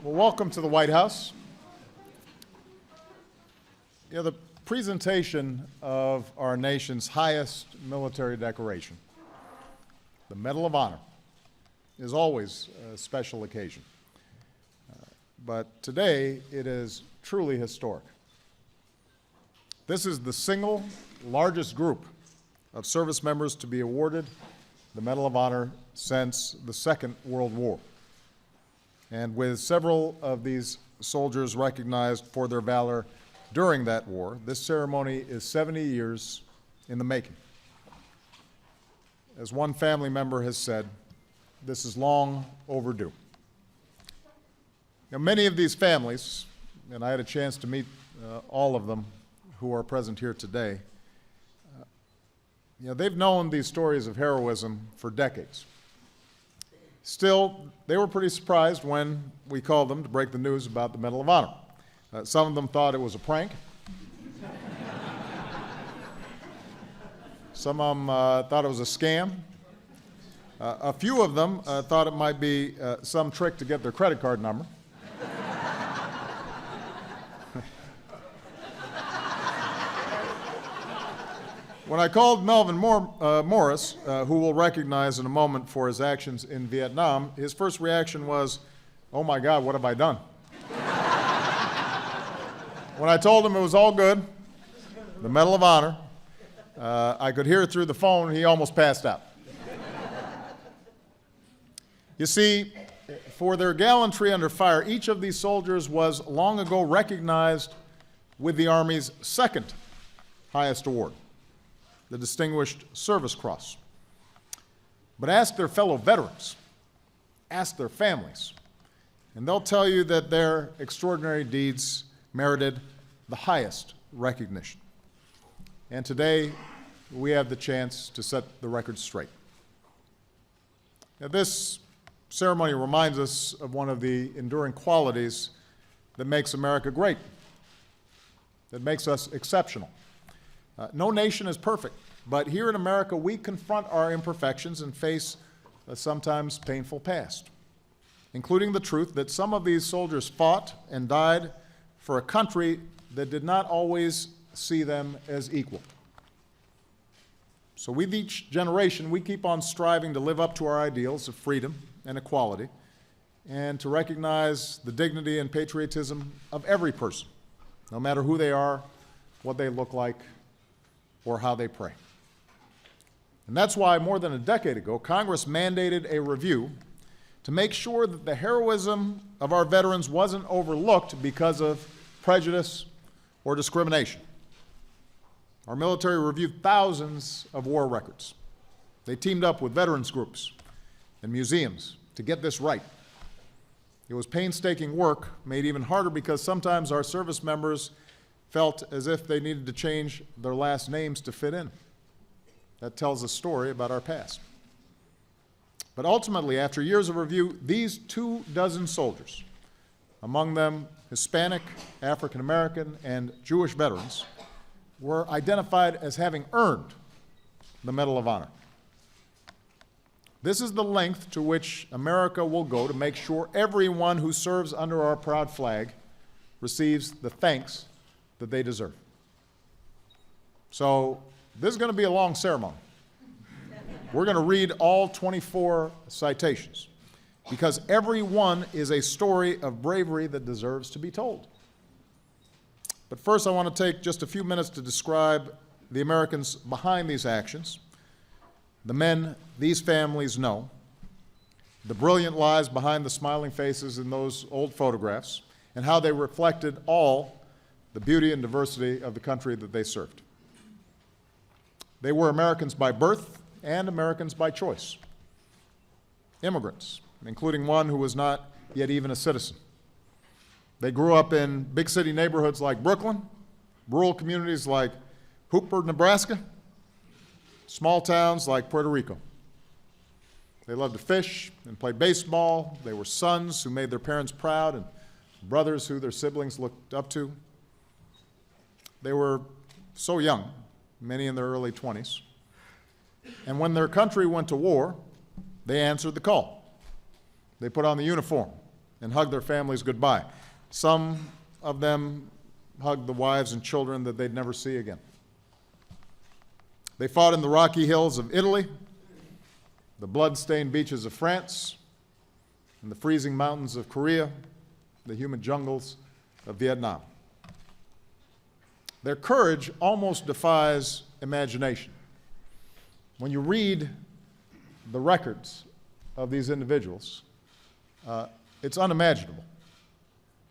Well, welcome to the White House. The presentation of our nation's highest military decoration, the Medal of Honor, is always a special occasion. But today, it is truly historic. This is the single largest group of service members to be awarded the Medal of Honor since the Second World War. And with several of these soldiers recognized for their valor during that war, this ceremony is 70 years in the making. As one family member has said, this is long overdue. Now, many of these families, and I had a chance to meet all of them who are present here today, they've known these stories of heroism for decades. Still, they were pretty surprised when we called them to break the news about the Medal of Honor. Some of them thought it was a prank. Some of them thought it was a scam. A few of them thought it might be some trick to get their credit card number. When I called Melvin Morris, who we'll recognize in a moment for his actions in Vietnam, his first reaction was, "Oh my God, what have I done?" When I told him it was all good, the Medal of Honor, I could hear it through the phone, he almost passed out. You see, for their gallantry under fire, each of these soldiers was long ago recognized with the Army's second highest award, the Distinguished Service Cross. But ask their fellow veterans, ask their families, and they'll tell you that their extraordinary deeds merited the highest recognition. And today, we have the chance to set the record straight. Now, this ceremony reminds us of one of the enduring qualities that makes America great, that makes us exceptional. No nation is perfect, but here in America, we confront our imperfections and face a sometimes painful past, including the truth that some of these soldiers fought and died for a country that did not always see them as equal. So with each generation, we keep on striving to live up to our ideals of freedom and equality, and to recognize the dignity and patriotism of every person, no matter who they are, what they look like, or how they pray. And that's why more than a decade ago, Congress mandated a review to make sure that the heroism of our veterans wasn't overlooked because of prejudice or discrimination. Our military reviewed thousands of war records. They teamed up with veterans groups and museums to get this right. It was painstaking work, made even harder because sometimes our service members felt as if they needed to change their last names to fit in. That tells a story about our past. But ultimately, after years of review, these 24 soldiers, among them Hispanic, African American, and Jewish veterans, were identified as having earned the Medal of Honor. This is the length to which America will go to make sure everyone who serves under our proud flag receives the thanks that they deserve. So this is going to be a long ceremony. We're going to read all 24 citations because every one is a story of bravery that deserves to be told. But first, I want to take just a few minutes to describe the Americans behind these actions, the men these families know, the brilliant lives behind the smiling faces in those old photographs, and how they reflected all the beauty and diversity of the country that they served. They were Americans by birth and Americans by choice. Immigrants, including one who was not yet even a citizen. They grew up in big city neighborhoods like Brooklyn, rural communities like Hooper, Nebraska, small towns like Puerto Rico. They loved to fish and play baseball. They were sons who made their parents proud and brothers who their siblings looked up to. They were so young, many in their early 20s. And when their country went to war, they answered the call. They put on the uniform and hug their families goodbye. Some of them hugged the wives and children that they'd never see again. They fought in the rocky hills of Italy, the blood-stained beaches of France, and the freezing mountains of Korea, the humid jungles of Vietnam. Their courage almost defies imagination. When you read the records of these individuals, it's unimaginable,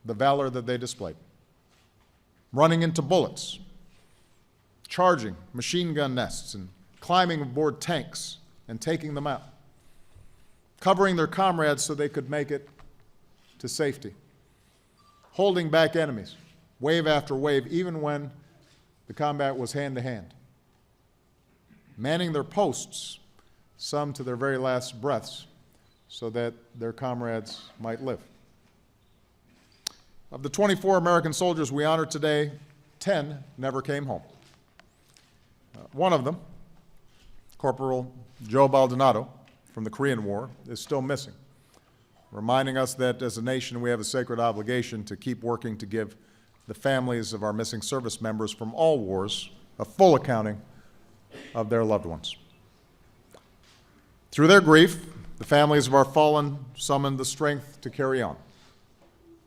the valor that they displayed. Running into bullets, charging machine gun nests, and climbing aboard tanks and taking them out, covering their comrades so they could make it to safety, holding back enemies, wave after wave, even when the combat was hand-to-hand, manning their posts, some to their very last breaths, so that their comrades might live. Of the 24 American soldiers we honor today, 10 never came home. One of them, Corporal Joe Baldonado from the Korean War, is still missing, reminding us that as a nation we have a sacred obligation to keep working to give the families of our missing service members from all wars a full accounting of their loved ones. Through their grief, the families of our fallen summoned the strength to carry on.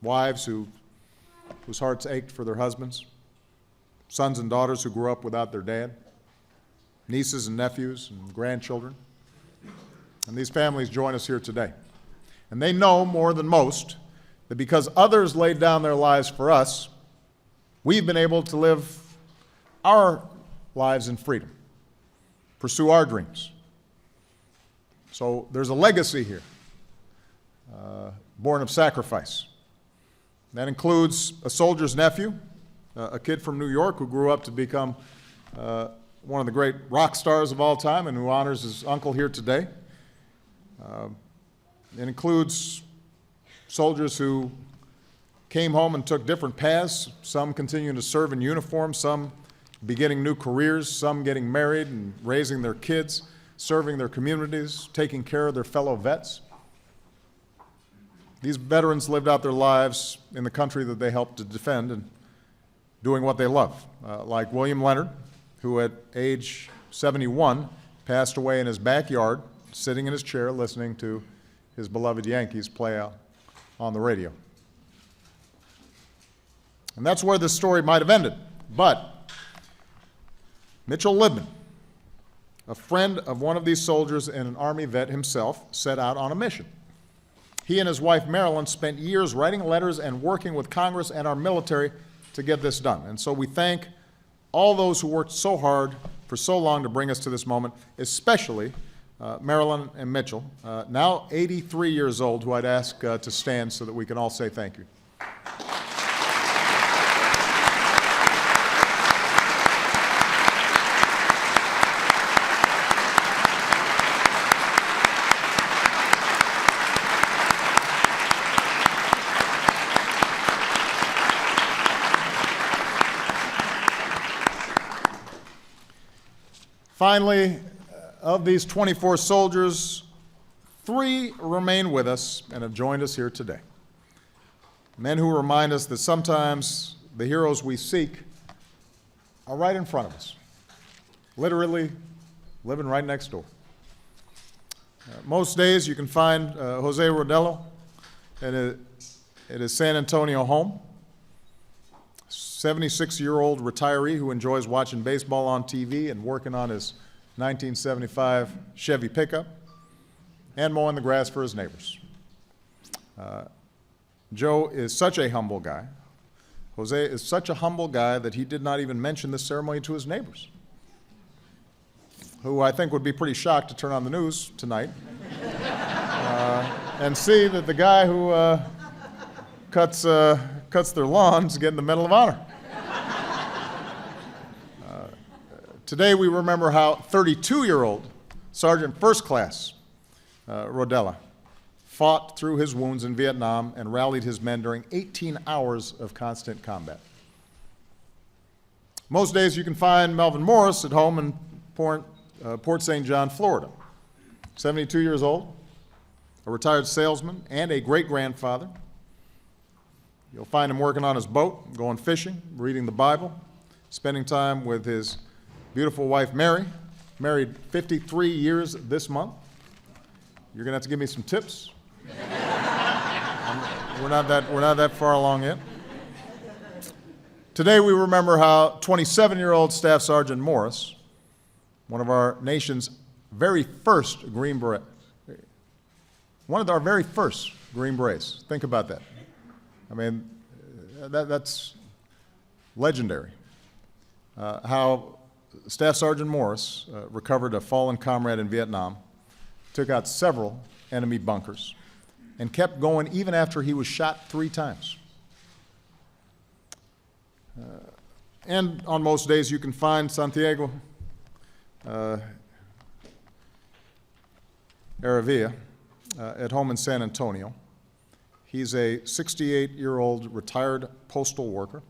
Wives whose hearts ached for their husbands, sons and daughters who grew up without their dad, nieces and nephews and grandchildren. And these families join us here today. And they know more than most that because others laid down their lives for us, we've been able to live our lives in freedom, pursue our dreams. So there's a legacy here, born of sacrifice. That includes a soldier's nephew, a kid from New York who grew up to become one of the great rock stars of all time and who honors his uncle here today. It includes soldiers who came home and took different paths, some continuing to serve in uniform, some beginning new careers, some getting married and raising their kids, serving their communities, taking care of their fellow vets. These veterans lived out their lives in the country that they helped to defend and doing what they love, like William Leonard, who at age 71 passed away in his backyard, sitting in his chair listening to his beloved Yankees play out on the radio. And that's where this story might have ended. But Mitchell Libman, a friend of one of these soldiers and an Army vet himself, set out on a mission. He and his wife Marilyn spent years writing letters and working with Congress and our military to get this done. And so we thank all those who worked so hard for so long to bring us to this moment, especially Marilyn and Mitchell, now 83 years old, who I'd ask to stand so that we can all say thank you. Finally, of these 24 soldiers, 3 remain with us and have joined us here today. Men who remind us that sometimes the heroes we seek are right in front of us, literally living right next door. Most days you can find Jose Rodello at his San Antonio home, 76-year-old retiree who enjoys watching baseball on TV and working on his 1975 Chevy pickup and mowing the grass for his neighbors. Joe is such a humble guy. Jose is such a humble guy that he did not even mention this ceremony to his neighbors, who I think would be pretty shocked to turn on the news tonight and see that the guy who cuts their lawns getting the Medal of Honor. Today we remember how 32-year-old Sergeant First Class Rodella fought through his wounds in Vietnam and rallied his men during 18 hours of constant combat. Most days you can find Melvin Morris at home in Port St. John, Florida. 72 years old, a retired salesman and a great-grandfather, You'll find him working on his boat, going fishing, reading the Bible, spending time with his beautiful wife, Mary, married 53 years this month. You're going to have to give me some tips. We're not that far along yet. Today we remember how 27-year-old Staff Sergeant Morris, one of our nation's very first Green Berets, think about that. I mean, that's legendary. How Staff Sergeant Morris recovered a fallen comrade in Vietnam, took out several enemy bunkers, and kept going even after he was shot 3 times. And on most days you can find Santiago Aravilla at home in San Antonio. He's a 68-year-old retired postal worker.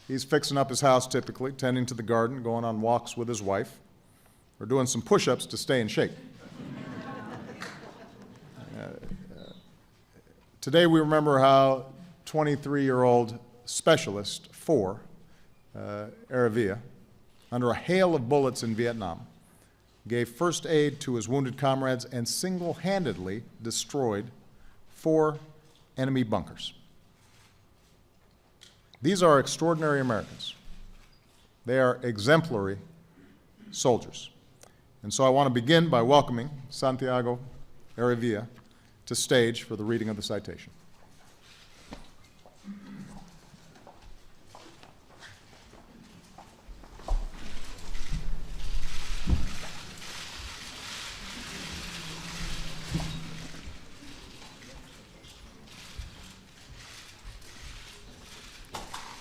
He's fixing up his house typically, tending to the garden, going on walks with his wife, or doing some push-ups to stay in shape. Today we remember how 23-year-old Specialist 4, Aravilla, under a hail of bullets in Vietnam, gave first aid to his wounded comrades and single-handedly destroyed 4 enemy bunkers. These are extraordinary Americans. They are exemplary soldiers. And so I want to begin by welcoming Santiago Aravilla to stage for the reading of the citation.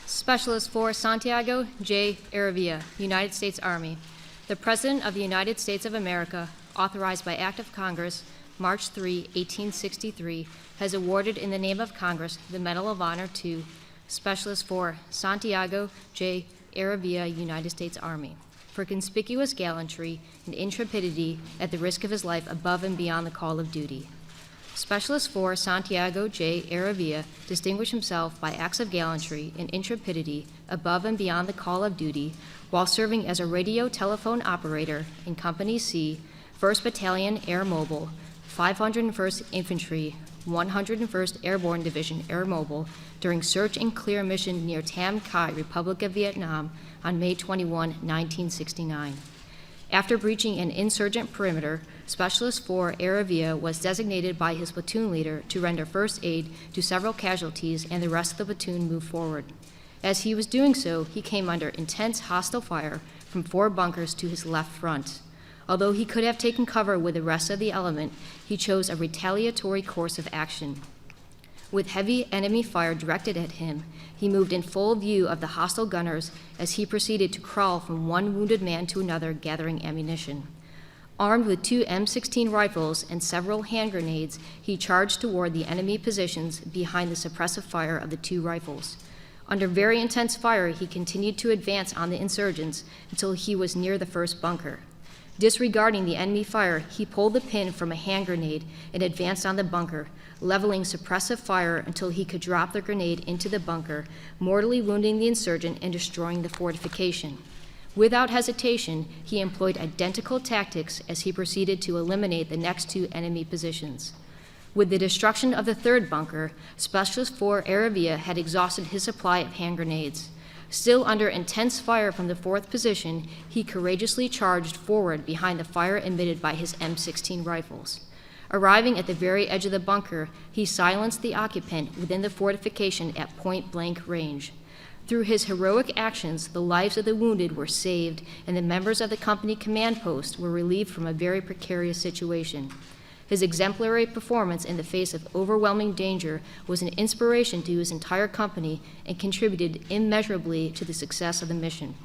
Specialist 4, Santiago J. Aravilla, United States Army. The President of the United States of America, authorized by Act of Congress, March 3, 1863, has awarded in the name of Congress the Medal of Honor to Specialist 4, Santiago J. Aravilla, United States Army, for conspicuous gallantry and intrepidity at the risk of his life above and beyond the call of duty. Specialist 4, Santiago J. Aravilla, distinguished himself by acts of gallantry and intrepidity above and beyond the call of duty while serving as a radio telephone operator in Company C, 1st Battalion Air Mobile, 501st Infantry, 101st Airborne Division Air Mobile during search and clear mission near Tam Kai, Republic of Vietnam on May 21, 1969. After breaching an insurgent perimeter, Specialist 4 Aravilla was designated by his platoon leader to render first aid to several casualties, and the rest of the platoon moved forward. As he was doing so, he came under intense hostile fire from 4 bunkers to his left front. Although he could have taken cover with the rest of the element, he chose a retaliatory course of action. With heavy enemy fire directed at him, he moved in full view of the hostile gunners as he proceeded to crawl from one wounded man to another, gathering ammunition. Armed with 2 M16 rifles and several hand grenades, he charged toward the enemy positions behind the suppressive fire of the 2 rifles. Under very intense fire, he continued to advance on the insurgents until he was near the first bunker. Disregarding the enemy fire, he pulled the pin from a hand grenade and advanced on the bunker, leveling suppressive fire until he could drop the grenade into the bunker, mortally wounding the insurgent and destroying the fortification. Without hesitation, he employed identical tactics as he proceeded to eliminate the next 2 enemy positions. With the destruction of the 3rd bunker, Specialist 4 Aravilla had exhausted his supply of hand grenades. Still under intense fire from the 4th position, he courageously charged forward behind the fire emitted by his M16 rifles. Arriving at the very edge of the bunker, he silenced the occupant within the fortification at point-blank range. Through his heroic actions, the lives of the wounded were saved, and the members of the company command post were relieved from a very precarious situation. His exemplary performance in the face of overwhelming danger was an inspiration to his entire company and contributed immeasurably to the success of the mission.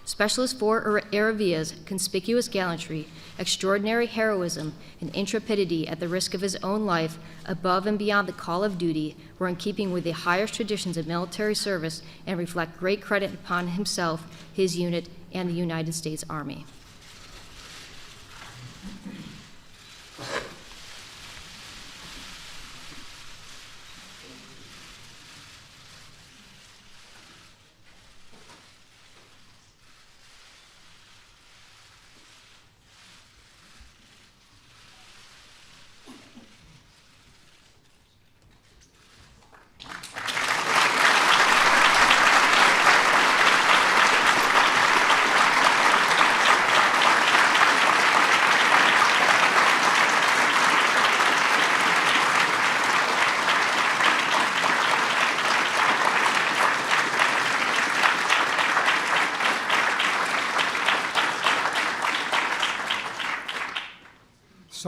Specialist 4 Aravilla's conspicuous gallantry, extraordinary heroism, and intrepidity at the risk of his own life above and beyond the call of duty were in keeping with the highest traditions of military service and reflect great credit upon himself, his unit, and the United States Army.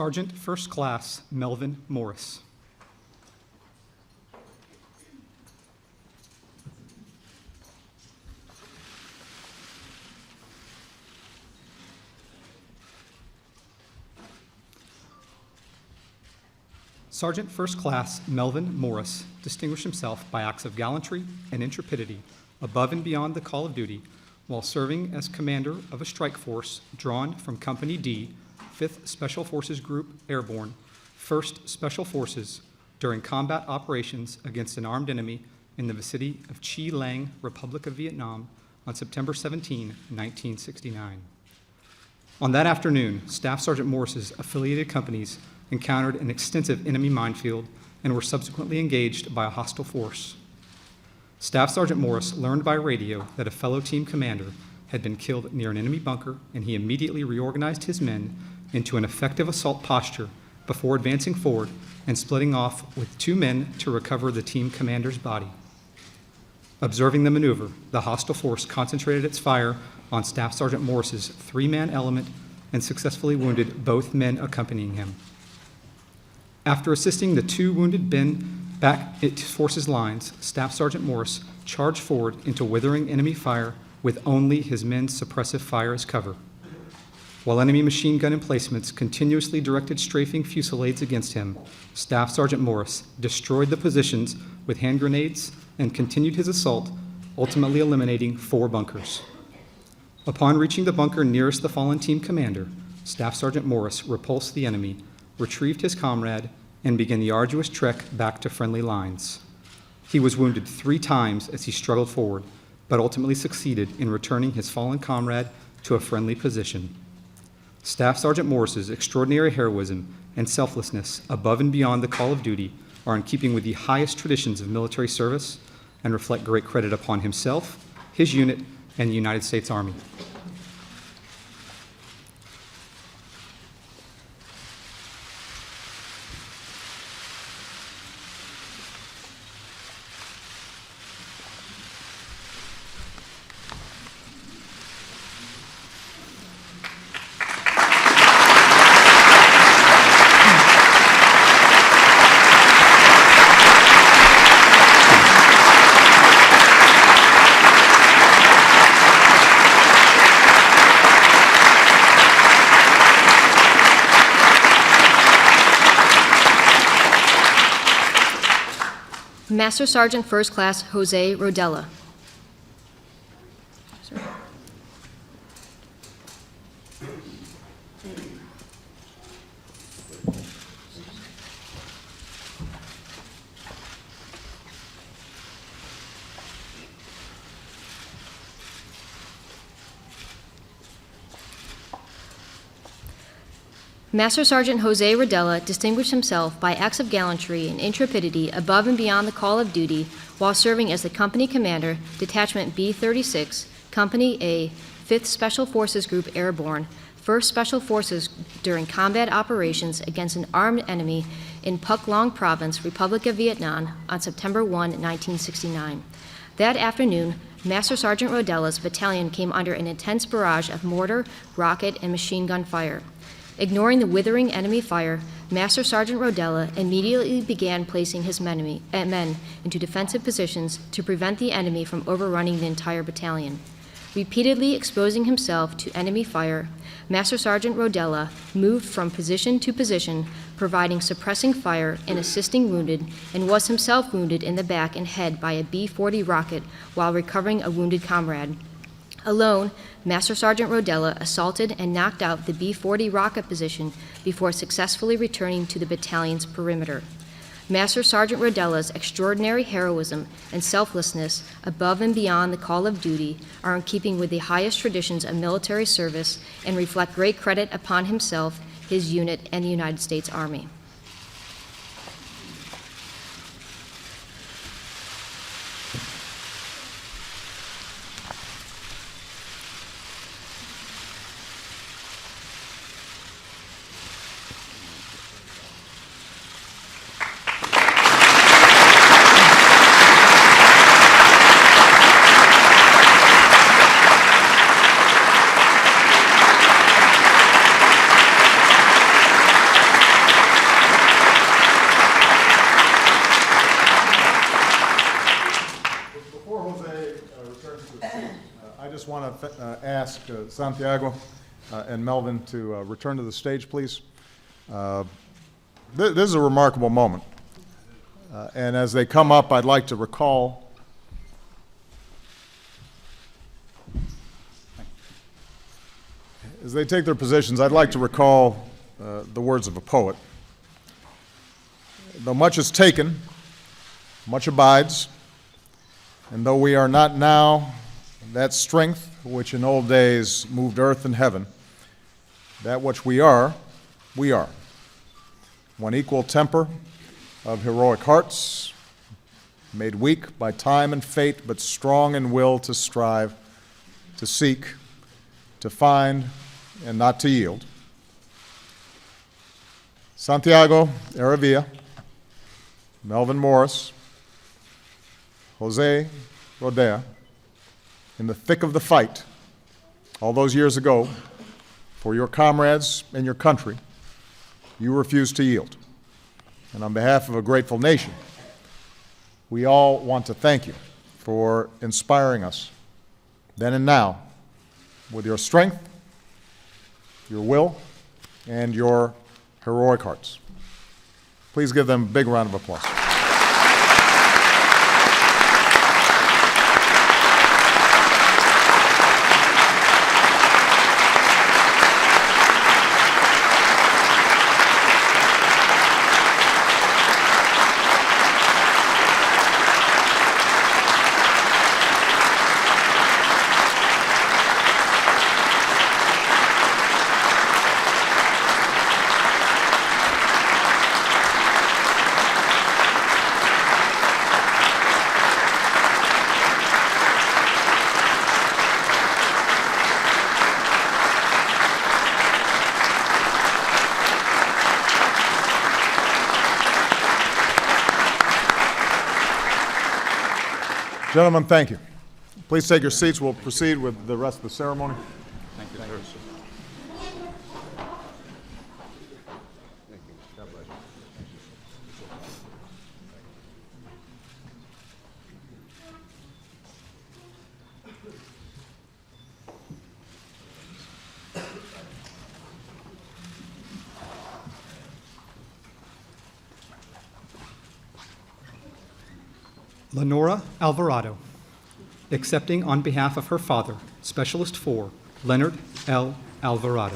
Sergeant First Class Melvin Morris. Sergeant First Class Melvin Morris distinguished himself by acts of gallantry and intrepidity above and beyond the call of duty while serving as commander of a strike force drawn from Company D, 5th Special Forces Group Airborne, 1st Special Forces during combat operations against an armed enemy in the vicinity of Chi Lang, Republic of Vietnam on September 17, 1969. On that afternoon, Staff Sergeant Morris's affiliated companies encountered an extensive enemy minefield and were subsequently engaged by a hostile force. Staff Sergeant Morris learned by radio that a fellow team commander had been killed near an enemy bunker, and he immediately reorganized his men into an effective assault posture before advancing forward and splitting off with 2 men to recover the team commander's body. Observing the maneuver, the hostile force concentrated its fire on Staff Sergeant Morris's 3-man element and successfully wounded both men accompanying him. After assisting the 2 wounded men back into forces lines, Staff Sergeant Morris charged forward into withering enemy fire with only his men's suppressive fire as cover. While enemy machine gun emplacements continuously directed strafing fusillades against him, Staff Sergeant Morris destroyed the positions with hand grenades and continued his assault, ultimately eliminating 4 bunkers. Upon reaching the bunker nearest the fallen team commander, Staff Sergeant Morris repulsed the enemy, retrieved his comrade, and began the arduous trek back to friendly lines. He was wounded 3 times as he struggled forward, but ultimately succeeded in returning his fallen comrade to a friendly position. Staff Sergeant Morris's extraordinary heroism and selflessness above and beyond the call of duty are in keeping with the highest traditions of military service and reflect great credit upon himself, his unit, and the United States Army. Master Sergeant First Class Jose Rodella. Master Sergeant Jose Rodella distinguished himself by acts of gallantry and intrepidity above and beyond the call of duty while serving as the company commander, Detachment B-36, Company A, 5th Special Forces Group Airborne, 1st Special Forces during combat operations against an armed enemy in Phuc Long Province, Republic of Vietnam on September 1, 1969. That afternoon, Master Sergeant Rodella's battalion came under an intense barrage of mortar, rocket, and machine gun fire. Ignoring the withering enemy fire, Master Sergeant Rodella immediately began placing his men into defensive positions to prevent the enemy from overrunning the entire battalion. Repeatedly exposing himself to enemy fire, Master Sergeant Rodella moved from position to position, providing suppressing fire and assisting wounded, and was himself wounded in the back and head by a B-40 rocket while recovering a wounded comrade. Alone, Master Sergeant Rodella assaulted and knocked out the B-40 rocket position before successfully returning to the battalion's perimeter. Master Sergeant Rodella's extraordinary heroism and selflessness above and beyond the call of duty are in keeping with the highest traditions of military service and reflect great credit upon himself, his unit, and the United States Army. just want to ask Santiago and Melvin to return to the stage, please. This is a remarkable moment. And as they come up, I'd like to recall as they take their positions, I'd like to recall the words of a poet. Though much is taken, much abides, and though we are not now that strength which in old days moved earth and heaven, that which we are, we are. One equal temper of heroic hearts, made weak by time and fate, but strong in will to strive, to seek, to find, and not to yield. Santiago Aravilla, Melvin Morris, Jose Rodea, in the thick of the fight, all those years ago, for your comrades and your country, you refused to yield. And on behalf of a grateful nation, we all want to thank you for inspiring us, then and now, with your strength, your will, and your heroic hearts. Please give them a big round of applause. Gentlemen, thank you. Please take your seats. We'll proceed with the rest of the ceremony. Thank you, sir. Lenora Alvarado, accepting on behalf of her father, Specialist 4, Leonard L. Alvarado.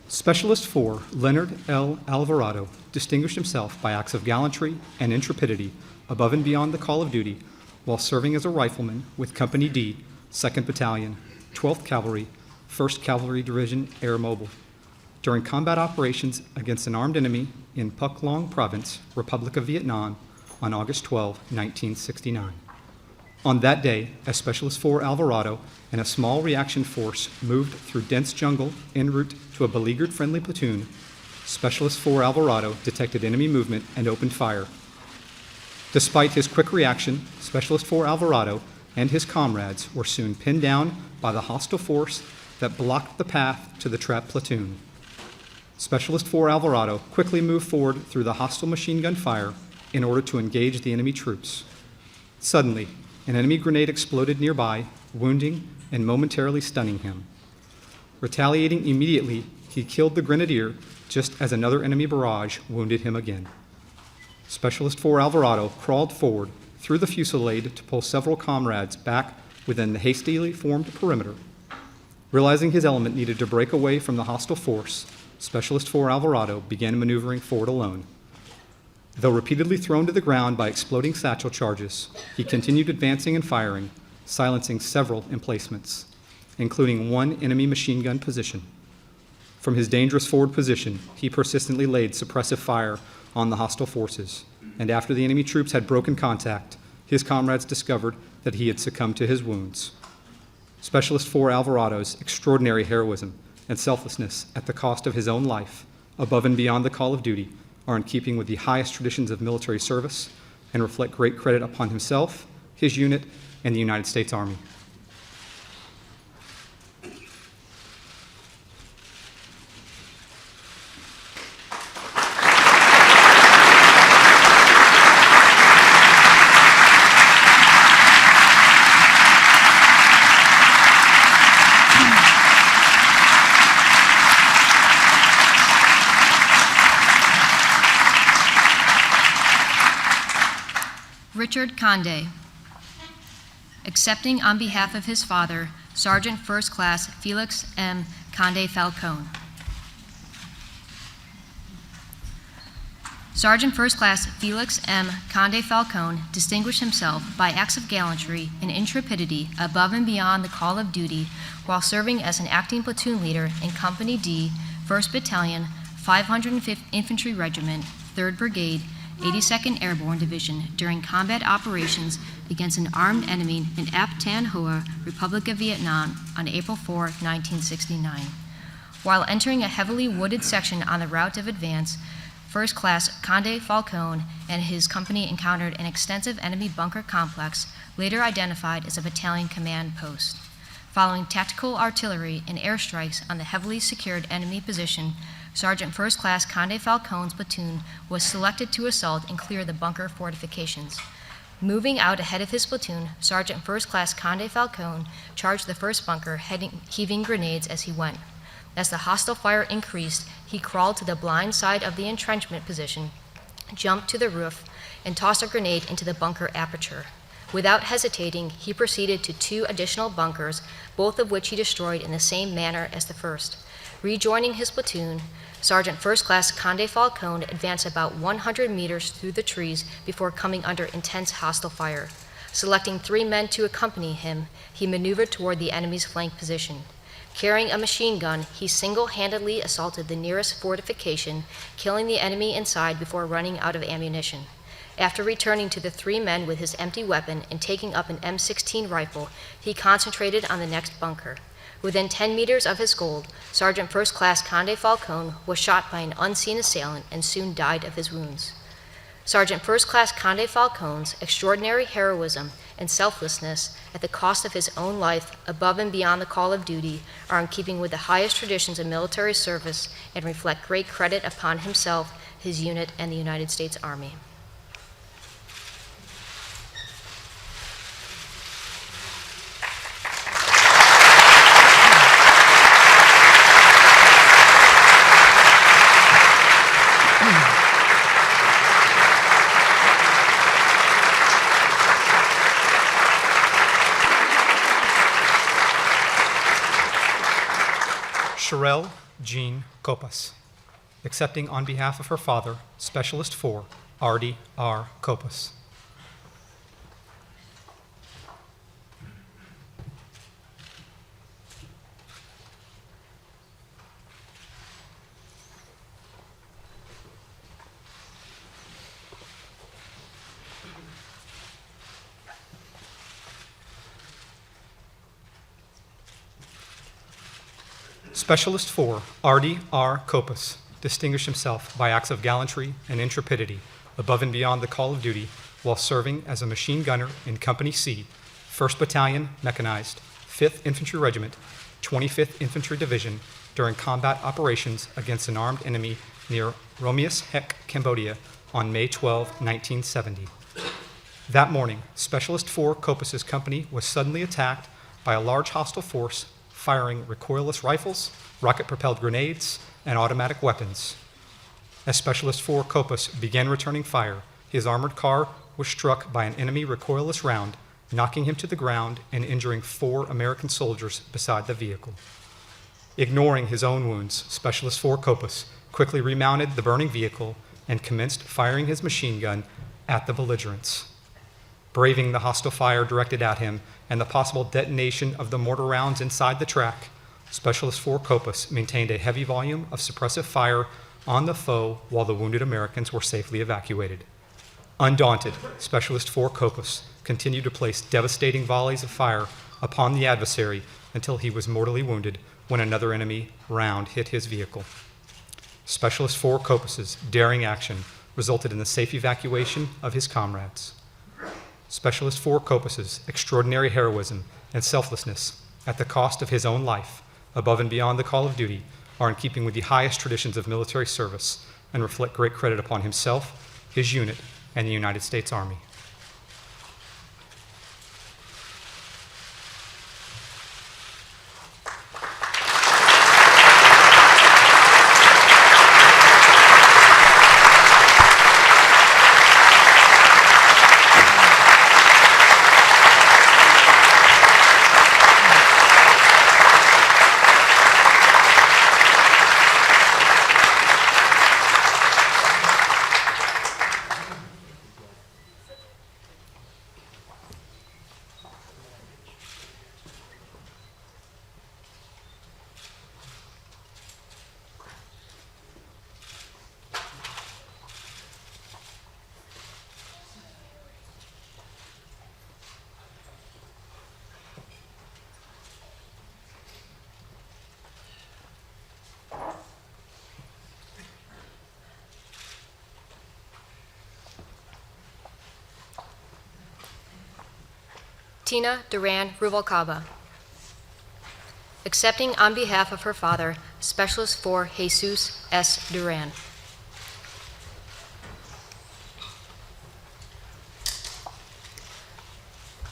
Specialist 4, Leonard L. Alvarado, distinguished himself by acts of gallantry and intrepidity above and beyond the call of duty while serving as a rifleman with Company D, 2nd Battalion, 12th Cavalry, 1st Cavalry Division Air Mobile, during combat operations against an armed enemy in Phuoc Long Province, Republic of Vietnam, on August 12, 1969. On that day, as Specialist 4 Alvarado and a small reaction force moved through dense jungle en route to a beleaguered friendly platoon, Specialist 4 Alvarado detected enemy movement and opened fire. Despite his quick reaction, Specialist 4 Alvarado and his comrades were soon pinned down by the hostile force that blocked the path to the trapped platoon. Specialist 4 Alvarado quickly moved forward through the hostile machine gun fire in order to engage the enemy troops. Suddenly, an enemy grenade exploded nearby, wounding and momentarily stunning him. Retaliating immediately, he killed the grenadier just as another enemy barrage wounded him again. Specialist 4 Alvarado crawled forward through the fusillade to pull several comrades back within the hastily formed perimeter. Realizing his element needed to break away from the hostile force, Specialist 4 Alvarado began maneuvering forward alone. Though repeatedly thrown to the ground by exploding satchel charges, he continued advancing and firing, silencing several emplacements, including one enemy machine gun position. From his dangerous forward position, he persistently laid suppressive fire on the hostile forces, and after the enemy troops had broken contact, his comrades discovered that he had succumbed to his wounds. Specialist 4 Alvarado's extraordinary heroism and selflessness at the cost of his own life, above and beyond the call of duty, are in keeping with the highest traditions of military service and reflect great credit upon himself, his unit, and the United States Army. Richard Conde, accepting on behalf of his father, Sergeant First Class Felix M. Conde Falcone. Sergeant First Class Felix M. Conde Falcone distinguished himself by acts of gallantry and intrepidity above and beyond the call of duty while serving as an acting platoon leader in Company D, 1st Battalion, 505th Infantry Regiment, 3rd Brigade, 82nd Airborne Division during combat operations against an armed enemy in Ap Tan Hoa, Republic of Vietnam on April 4, 1969. While entering a heavily wooded section on the route of advance, First Class Conde Falcone and his company encountered an extensive enemy bunker complex, later identified as a battalion command post. Following tactical artillery and airstrikes on the heavily secured enemy position, Sergeant First Class Conde Falcone's platoon was selected to assault and clear the bunker fortifications. Moving out ahead of his platoon, Sergeant First Class Conde Falcone charged the first bunker, heaving grenades as he went. As the hostile fire increased, he crawled to the blind side of the entrenchment position, jumped to the roof, and tossed a grenade into the bunker aperture. Without hesitating, he proceeded to 2 additional bunkers, both of which he destroyed in the same manner as the first. Rejoining his platoon, Sergeant First Class Conde Falcone advanced about 100 meters through the trees before coming under intense hostile fire. Selecting 3 men to accompany him, he maneuvered toward the enemy's flank position. Carrying a machine gun, he single-handedly assaulted the nearest fortification, killing the enemy inside before running out of ammunition. After returning to the 3 men with his empty weapon and taking up an M16 rifle, he concentrated on the next bunker. Within 10 meters of his goal, Sergeant First Class Conde Falcone was shot by an unseen assailant and soon died of his wounds. Sergeant First Class Conde Falcone's extraordinary heroism and selflessness at the cost of his own life above and beyond the call of duty are in keeping with the highest traditions of military service and reflect great credit upon himself, his unit, and the United States Army. Sherelle Jean Copas, accepting on behalf of her father, Specialist 4, Artie R. Copas. Specialist 4, Artie R. Copas, distinguished himself by acts of gallantry and intrepidity above and beyond the call of duty while serving as a machine gunner in Company C, 1st Battalion, Mechanized, 5th Infantry Regiment, 25th Infantry Division during combat operations against an armed enemy near Romeus Hek, Cambodia on May 12, 1970. That morning, Specialist 4 Copas's company was suddenly attacked by a large hostile force firing recoilless rifles, rocket-propelled grenades, and automatic weapons. As Specialist 4 Copas began returning fire, his armored car was struck by an enemy recoilless round, knocking him to the ground and injuring 4 American soldiers beside the vehicle. Ignoring his own wounds, Specialist 4 Copas quickly remounted the burning vehicle and commenced firing his machine gun at the belligerents. Braving the hostile fire directed at him and the possible detonation of the mortar rounds inside the track, Specialist 4 Copas maintained a heavy volume of suppressive fire on the foe while the wounded Americans were safely evacuated. Undaunted, Specialist 4 Copas continued to place devastating volleys of fire upon the adversary until he was mortally wounded when another enemy round hit his vehicle. Specialist 4 Copas's daring action resulted in the safe evacuation of his comrades. Specialist 4 Copas's extraordinary heroism and selflessness at the cost of his own life, above and beyond the call of duty, are in keeping with the highest traditions of military service and reflect great credit upon himself, his unit, and the United States Army. Tina Duran Rubalcaba. Accepting on behalf of her father, Specialist 4 Jesus S. Duran.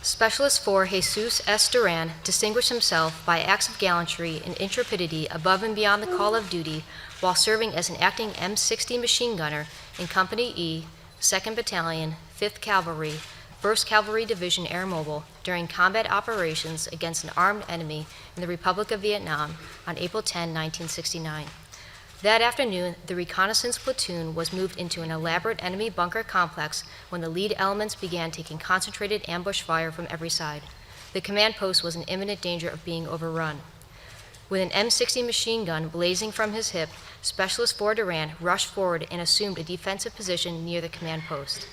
Specialist 4 Jesus S. Duran distinguished himself by acts of gallantry and intrepidity above and beyond the call of duty while serving as an acting M60 machine gunner in Company E, 2nd Battalion, 5th Cavalry, 1st Cavalry Division Air Mobile during combat operations against an armed enemy in the Republic of Vietnam on April 10, 1969. That afternoon, the reconnaissance platoon was moved into an elaborate enemy bunker complex when the lead elements began taking concentrated ambush fire from every side. The command post was in imminent danger of being overrun. With an M60 machine gun blazing from his hip, Specialist 4 Duran rushed forward and assumed a defensive position near the command post.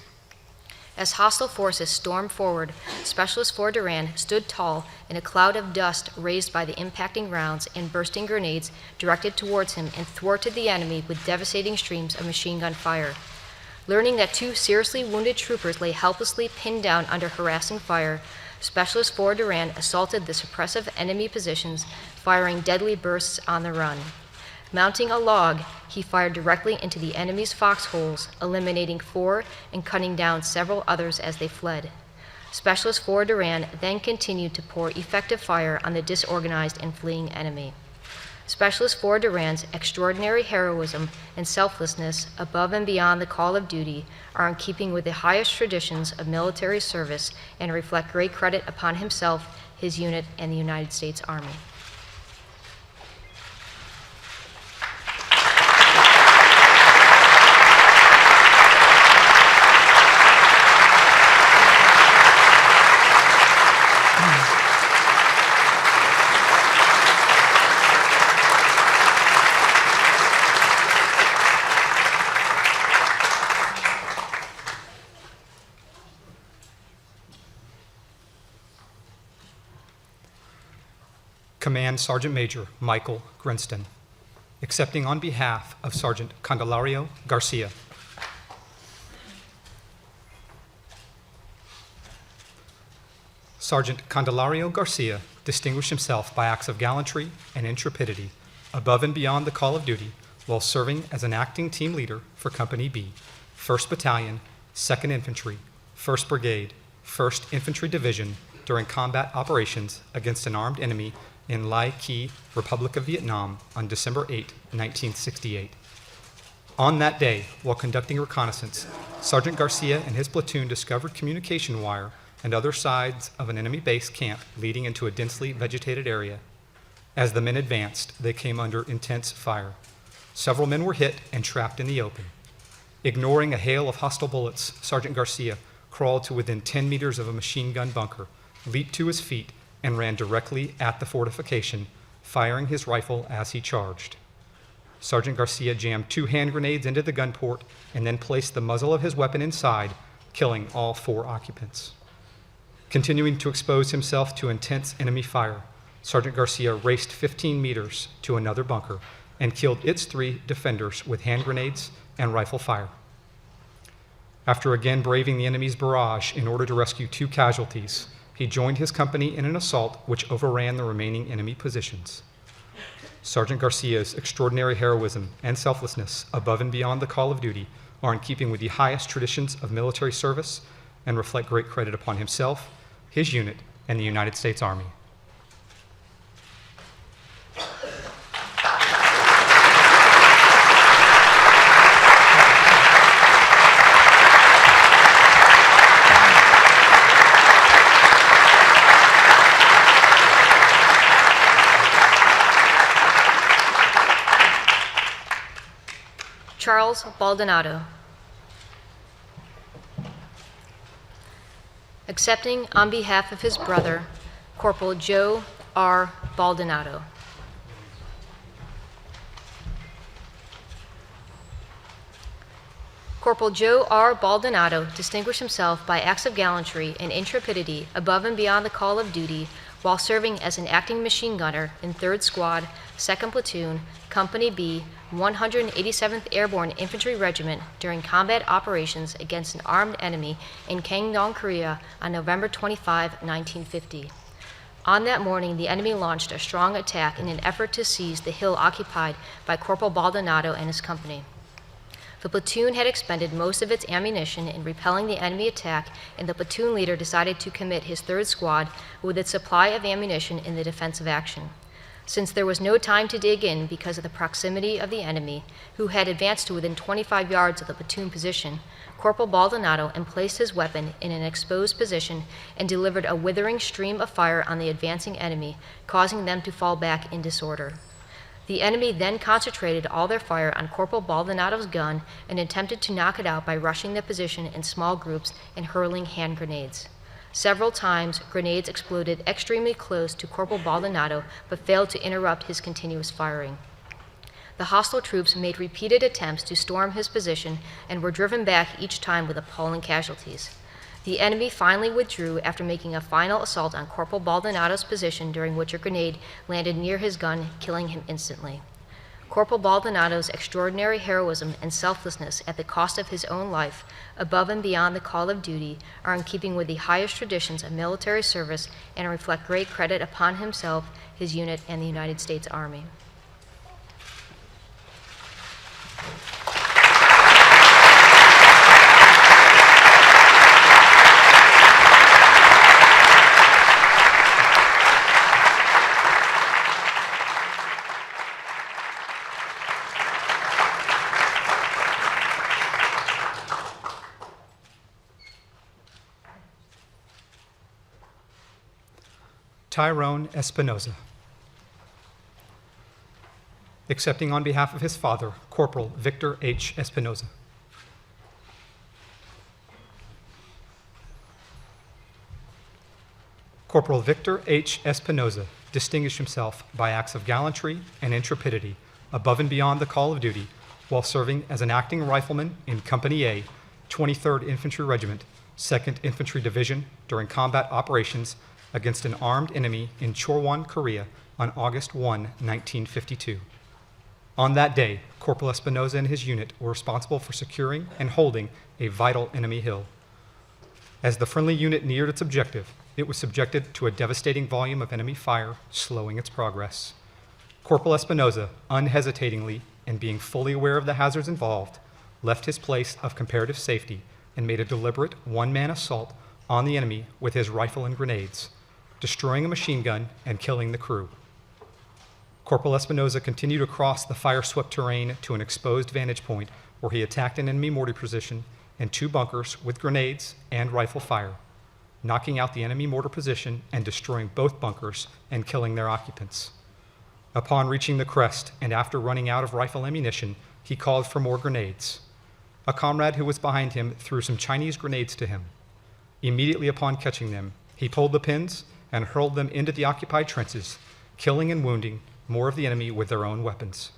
As hostile forces stormed forward, Specialist 4 Duran stood tall in a cloud of dust raised by the impacting rounds and bursting grenades directed towards him and thwarted the enemy with devastating streams of machine gun fire. Learning that 2 seriously wounded troopers lay helplessly pinned down under harassing fire, Specialist 4 Duran assaulted the suppressive enemy positions, firing deadly bursts on the run. Mounting a log, he fired directly into the enemy's foxholes, eliminating 4 and cutting down several others as they fled. Specialist 4 Duran then continued to pour effective fire on the disorganized and fleeing enemy. Specialist 4 Duran's extraordinary heroism and selflessness above and beyond the call of duty are in keeping with the highest traditions of military service and reflect great credit upon himself, his unit, and the United States Army. Command Sergeant Major Michael Grinston, accepting on behalf of Sergeant Candelario Garcia. Sergeant Candelario Garcia distinguished himself by acts of gallantry and intrepidity above and beyond the call of duty while serving as an acting team leader for Company B, 1st Battalion, 2nd Infantry, 1st Brigade, 1st Infantry Division during combat operations against an armed enemy in Lai Key, Republic of Vietnam on December 8, 1968. On that day, while conducting reconnaissance, Sergeant Garcia and his platoon discovered communication wire and other sides of an enemy base camp leading into a densely vegetated area. As the men advanced, they came under intense fire. Several men were hit and trapped in the open. Ignoring a hail of hostile bullets, Sergeant Garcia crawled to within 10 meters of a machine gun bunker, leaped to his feet, and ran directly at the fortification, firing his rifle as he charged. Sergeant Garcia jammed 2 hand grenades into the gun port and then placed the muzzle of his weapon inside, killing all 4 occupants. Continuing to expose himself to intense enemy fire, Sergeant Garcia raced 15 meters to another bunker and killed its 3 defenders with hand grenades and rifle fire. After again braving the enemy's barrage in order to rescue 2 casualties, he joined his company in an assault which overran the remaining enemy positions. Sergeant Garcia's extraordinary heroism and selflessness above and beyond the call of duty are in keeping with the highest traditions of military service and reflect great credit upon himself, his unit, and the United States Army. Charles Baldonado. Accepting on behalf of his brother, Corporal Joe R. Baldonado. Corporal Joe R. Baldonado distinguished himself by acts of gallantry and intrepidity above and beyond the call of duty while serving as an acting machine gunner in 3rd Squad, 2nd Platoon, Company B, 187th Airborne Infantry Regiment during combat operations against an armed enemy in Gangneung, Korea on November 25, 1950. On that morning, the enemy launched a strong attack in an effort to seize the hill occupied by Corporal Baldonado and his company. The platoon had expended most of its ammunition in repelling the enemy attack, and the platoon leader decided to commit his 3rd Squad with its supply of ammunition in the defensive action. Since there was no time to dig in because of the proximity of the enemy, who had advanced to within 25 yards of the platoon position, Corporal Baldonado emplaced his weapon in an exposed position and delivered a withering stream of fire on the advancing enemy, causing them to fall back in disorder. The enemy then concentrated all their fire on Corporal Baldonado's gun and attempted to knock it out by rushing the position in small groups and hurling hand grenades. Several times, grenades exploded extremely close to Corporal Baldonado but failed to interrupt his continuous firing. The hostile troops made repeated attempts to storm his position and were driven back each time with appalling casualties. The enemy finally withdrew after making a final assault on Corporal Baldonado's position, during which a grenade landed near his gun, killing him instantly. Corporal Baldonado's extraordinary heroism and selflessness at the cost of his own life, above and beyond the call of duty, are in keeping with the highest traditions of military service and reflect great credit upon himself, his unit, and the United States Army. Tyrone Espinoza. Accepting on behalf of his father, Corporal Victor H. Espinoza. Corporal Victor H. Espinoza distinguished himself by acts of gallantry and intrepidity above and beyond the call of duty while serving as an acting rifleman in Company A, 23rd Infantry Regiment, 2nd Infantry Division during combat operations against an armed enemy in Chorwon, Korea on August 1, 1952. On that day, Corporal Espinoza and his unit were responsible for securing and holding a vital enemy hill. As the friendly unit neared its objective, it was subjected to a devastating volume of enemy fire, slowing its progress. Corporal Espinoza, unhesitatingly and being fully aware of the hazards involved, left his place of comparative safety and made a deliberate one-man assault on the enemy with his rifle and grenades, destroying a machine gun and killing the crew. Corporal Espinoza continued across the fire-swept terrain to an exposed vantage point where he attacked an enemy mortar position and 2 bunkers with grenades and rifle fire, knocking out the enemy mortar position and destroying both bunkers and killing their occupants. Upon reaching the crest and after running out of rifle ammunition, he called for more grenades. A comrade who was behind him threw some Chinese grenades to him. Immediately upon catching them, he pulled the pins and hurled them into the occupied trenches, killing and wounding more of the enemy with their own weapons.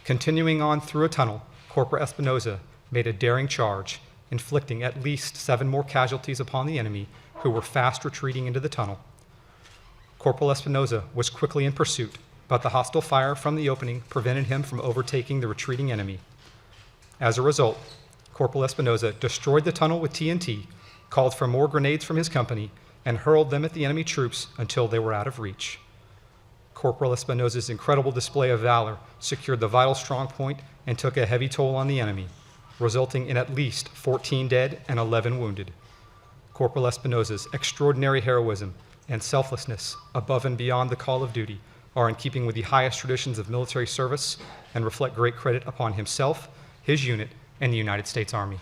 Continuing on through a tunnel, Corporal Espinoza made a daring charge, inflicting at least 7 more casualties upon the enemy, who were fast retreating into the tunnel. Corporal Espinoza was quickly in pursuit, but the hostile fire from the opening prevented him from overtaking the retreating enemy. As a result, Corporal Espinoza destroyed the tunnel with TNT, called for more grenades from his company, and hurled them at the enemy troops until they were out of reach. Corporal Espinoza's incredible display of valor secured the vital strong point and took a heavy toll on the enemy, resulting in at least 14 dead and 11 wounded. Corporal Espinoza's extraordinary heroism and selflessness above and beyond the call of duty are in keeping with the highest traditions of military service and reflect great credit upon himself, his unit, and the United States Army.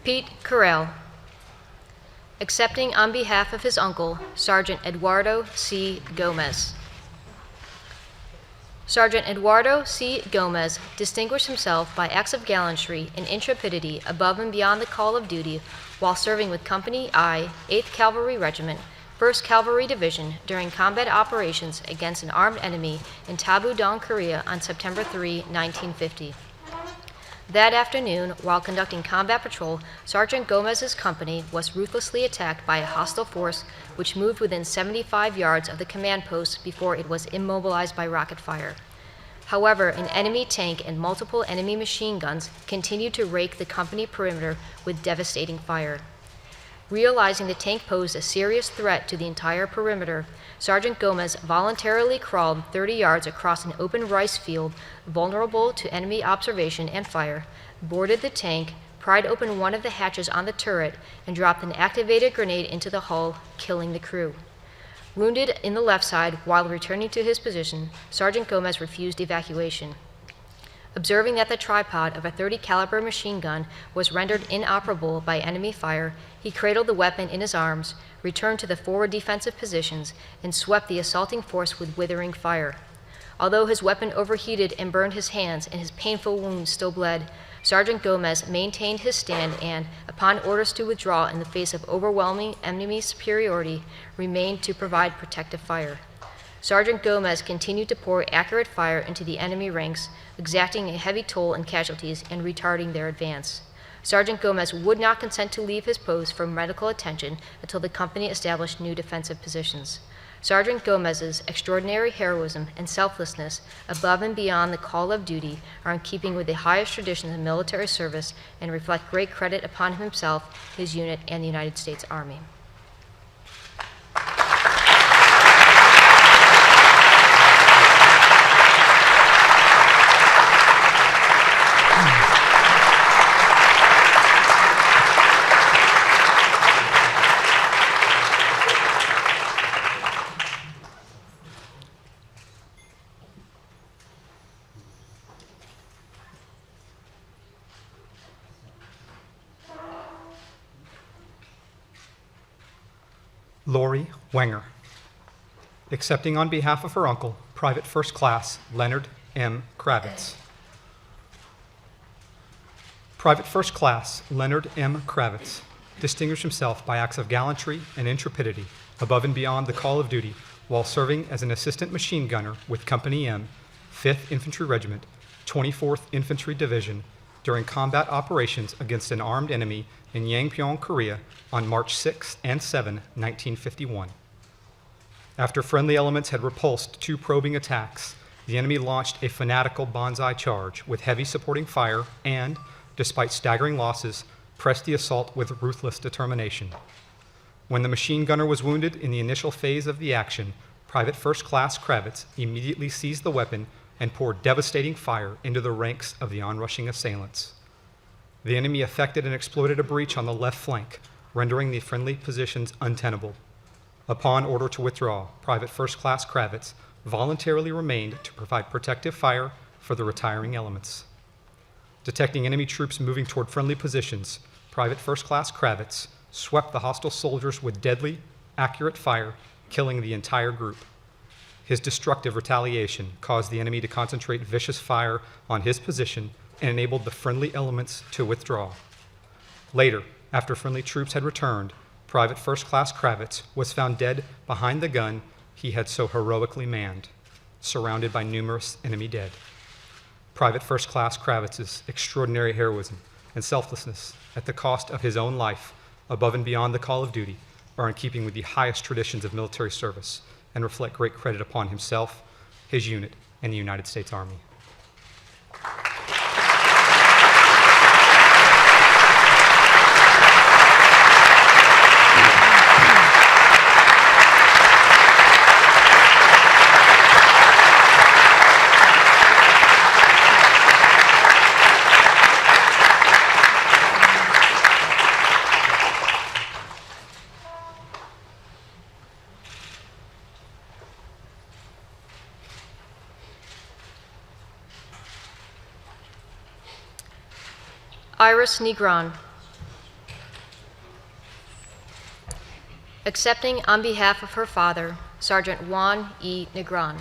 Pete Carell. accepting on behalf of his uncle, Sergeant Eduardo C. Gomez. Sergeant Eduardo C. Gomez distinguished himself by acts of gallantry and intrepidity above and beyond the call of duty while serving with Company I, 8th Cavalry Regiment, 1st Cavalry Division during combat operations against an armed enemy in Tabu-Dong, Korea on September 3, 1950. That afternoon, while conducting combat patrol, Sergeant Gomez's company was ruthlessly attacked by a hostile force which moved within 75 yards of the command post before it was immobilized by rocket fire. However, an enemy tank and multiple enemy machine guns continued to rake the company perimeter with devastating fire. Realizing the tank posed a serious threat to the entire perimeter, Sergeant Gomez voluntarily crawled 30 yards across an open rice field vulnerable to enemy observation and fire, boarded the tank, pried open one of the hatches on the turret, and dropped an activated grenade into the hull, killing the crew. Wounded in the left side while returning to his position, Sergeant Gomez refused evacuation. Observing that the tripod of a .30 caliber machine gun was rendered inoperable by enemy fire, he cradled the weapon in his arms, returned to the forward defensive positions, and swept the assaulting force with withering fire. Although his weapon overheated and burned his hands and his painful wounds still bled, Sergeant Gomez maintained his stand and, upon orders to withdraw in the face of overwhelming enemy superiority, remained to provide protective fire. Sergeant Gomez continued to pour accurate fire into the enemy ranks, exacting a heavy toll in casualties and retarding their advance. Sergeant Gomez would not consent to leave his post for medical attention until the company established new defensive positions. Sergeant Gomez's extraordinary heroism and selflessness above and beyond the call of duty are in keeping with the highest traditions of military service and reflect great credit upon himself, his unit, and the United States Army. Lori Wenger, accepting on behalf of her uncle, Private First Class Leonard M. Kravitz. Private First Class Leonard M. Kravitz distinguished himself by acts of gallantry and intrepidity above and beyond the call of duty while serving as an assistant machine gunner with Company M, 5th Infantry Regiment, 24th Infantry Division during combat operations against an armed enemy in Yangpyeong, Korea on March 6 and 7, 1951. After friendly elements had repulsed 2 probing attacks, the enemy launched a fanatical banzai charge with heavy supporting fire and, despite staggering losses, pressed the assault with ruthless determination. When the machine gunner was wounded in the initial phase of the action, Private First Class Kravitz immediately seized the weapon and poured devastating fire into the ranks of the onrushing assailants. The enemy effected and exploited a breach on the left flank, rendering the friendly positions untenable. Upon order to withdraw, Private First Class Kravitz voluntarily remained to provide protective fire for the retiring elements. Detecting enemy troops moving toward friendly positions, Private First Class Kravitz swept the hostile soldiers with deadly, accurate fire, killing the entire group. His destructive retaliation caused the enemy to concentrate vicious fire on his position and enabled the friendly elements to withdraw. Later, after friendly troops had returned, Private First Class Kravitz was found dead behind the gun he had so heroically manned, surrounded by numerous enemy dead. Private First Class Kravitz's extraordinary heroism and selflessness at the cost of his own life, above and beyond the call of duty, are in keeping with the highest traditions of military service and reflect great credit upon himself, his unit, and the United States Army. Iris Negron. Accepting on behalf of her father, Sergeant Juan E. Negron.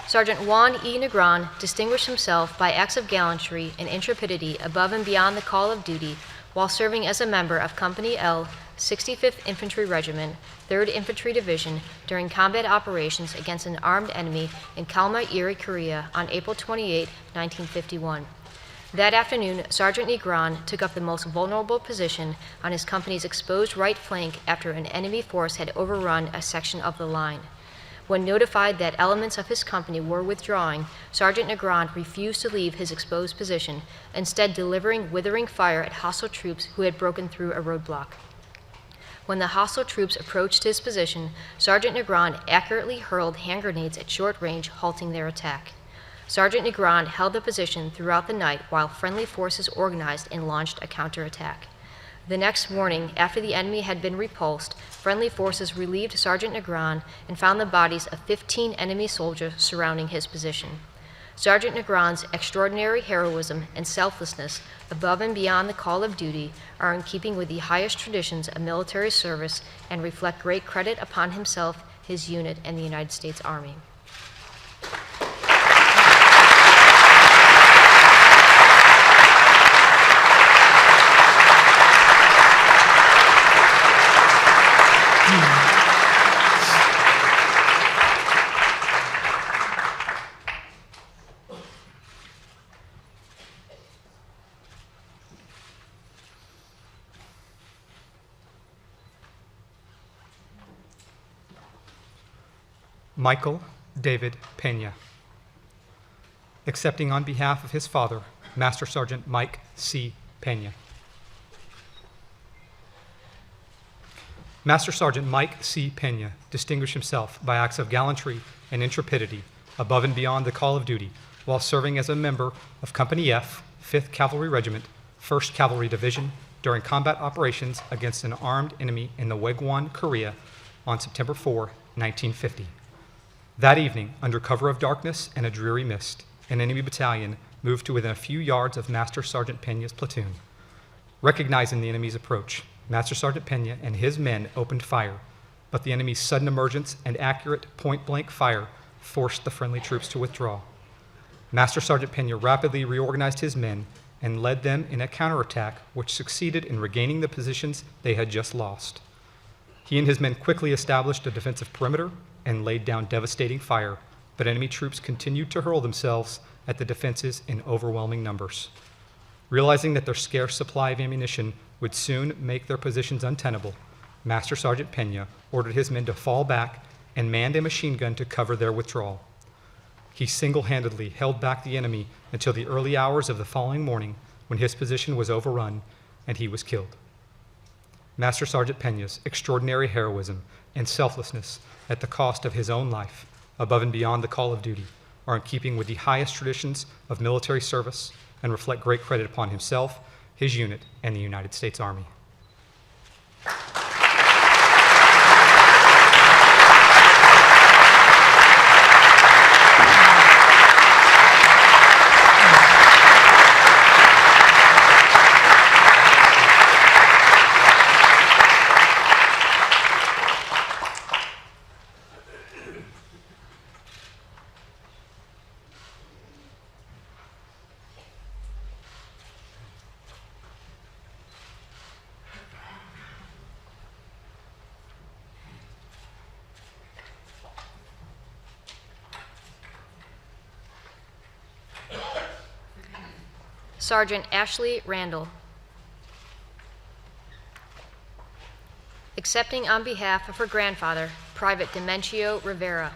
Sergeant Juan E. Negron distinguished himself by acts of gallantry and intrepidity above and beyond the call of duty while serving as a member of Company L, 65th Infantry Regiment, 3rd Infantry Division during combat operations against an armed enemy in Kalma, Erie, Korea on April 28, 1951. That afternoon, Sergeant Negron took up the most vulnerable position on his company's exposed right flank after an enemy force had overrun a section of the line. When notified that elements of his company were withdrawing, Sergeant Negron refused to leave his exposed position, instead delivering withering fire at hostile troops who had broken through a roadblock. When the hostile troops approached his position, Sergeant Negron accurately hurled hand grenades at short range, halting their attack. Sergeant Negron held the position throughout the night while friendly forces organized and launched a counterattack. The next morning, after the enemy had been repulsed, friendly forces relieved Sergeant Negron and found the bodies of 15 enemy soldiers surrounding his position. Sergeant Negron's extraordinary heroism and selflessness above and beyond the call of duty are in keeping with the highest traditions of military service and reflect great credit upon himself, his unit, and the United States Army. Michael David Pena. Accepting on behalf of his father, Master Sergeant Mike C. Pena. Master Sergeant Mike C. Pena distinguished himself by acts of gallantry and intrepidity above and beyond the call of duty while serving as a member of Company F, 5th Cavalry Regiment, 1st Cavalry Division during combat operations against an armed enemy in the Wagwon, Korea on September 4, 1950. That evening, under cover of darkness and a dreary mist, an enemy battalion moved to within a few yards of Master Sergeant Pena's platoon. Recognizing the enemy's approach, Master Sergeant Pena and his men opened fire, but the enemy's sudden emergence and accurate point-blank fire forced the friendly troops to withdraw. Master Sergeant Pena rapidly reorganized his men and led them in a counterattack which succeeded in regaining the positions they had just lost. He and his men quickly established a defensive perimeter and laid down devastating fire, but enemy troops continued to hurl themselves at the defenses in overwhelming numbers. Realizing that their scarce supply of ammunition would soon make their positions untenable, Master Sergeant Pena ordered his men to fall back and manned a machine gun to cover their withdrawal. He single-handedly held back the enemy until the early hours of the following morning, when his position was overrun and he was killed. Master Sergeant Pena's extraordinary heroism and selflessness at the cost of his own life, above and beyond the call of duty, are in keeping with the highest traditions of military service and reflect great credit upon himself, his unit, and the United States Army. Sergeant Ashley Randall. Accepting on behalf of her grandfather, Private Dementio Rivera.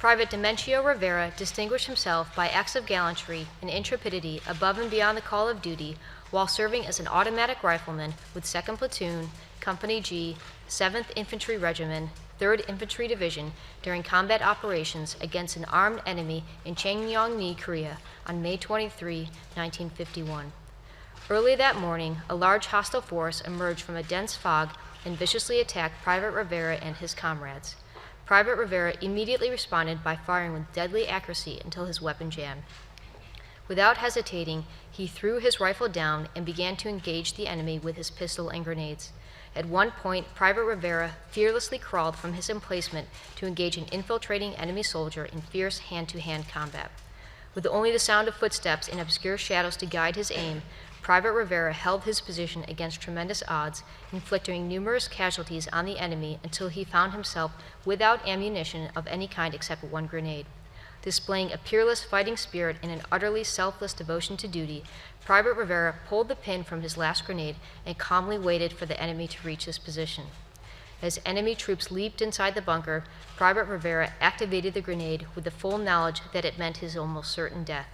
Private Dementio Rivera distinguished himself by acts of gallantry and intrepidity above and beyond the call of duty while serving as an automatic rifleman with 2nd Platoon, Company G, 7th Infantry Regiment, 3rd Infantry Division during combat operations against an armed enemy in Changnyeongni, Korea on May 23, 1951. Early that morning, a large hostile force emerged from a dense fog and viciously attacked Private Rivera and his comrades. Private Rivera immediately responded by firing with deadly accuracy until his weapon jammed. Without hesitating, he threw his rifle down and began to engage the enemy with his pistol and grenades. At one point, Private Rivera fearlessly crawled from his emplacement to engage an infiltrating enemy soldier in fierce hand-to-hand combat. With only the sound of footsteps and obscure shadows to guide his aim, Private Rivera held his position against tremendous odds, inflicting numerous casualties on the enemy until he found himself without ammunition of any kind except one grenade. Displaying a peerless fighting spirit and an utterly selfless devotion to duty, Private Rivera pulled the pin from his last grenade and calmly waited for the enemy to reach his position. As enemy troops leaped inside the bunker, Private Rivera activated the grenade with the full knowledge that it meant his almost certain death.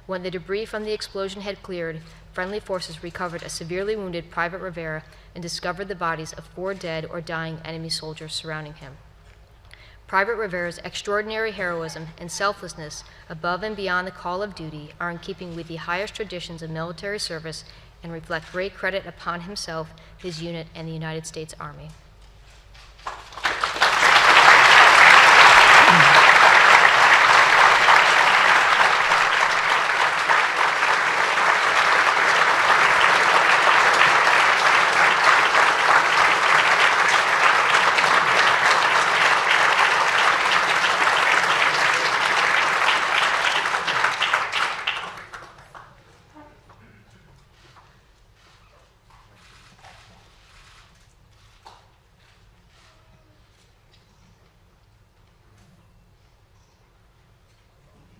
When the debris from the explosion had cleared, friendly forces recovered a severely wounded Private Rivera and discovered the bodies of 4 dead or dying enemy soldiers surrounding him. Private Rivera's extraordinary heroism and selflessness above and beyond the call of duty are in keeping with the highest traditions of military service and reflect great credit upon himself, his unit, and the United States Army.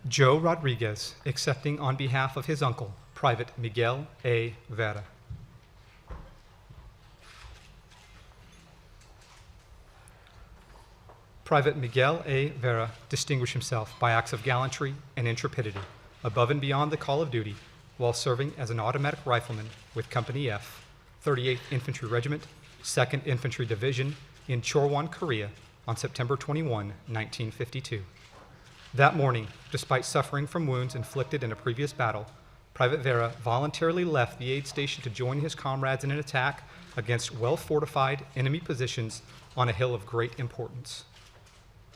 Joe Rodriguez, accepting on behalf of his uncle, Private Miguel A. Vera. Private Miguel A. Vera distinguished himself by acts of gallantry and intrepidity above and beyond the call of duty while serving as an automatic rifleman with Company F, 38th Infantry Regiment, 2nd Infantry Division in Chorwan, Korea on September 21, 1952. That morning, despite suffering from wounds inflicted in a previous battle, Private Vera voluntarily left the aid station to join his comrades in an attack against well-fortified enemy positions on a hill of great importance.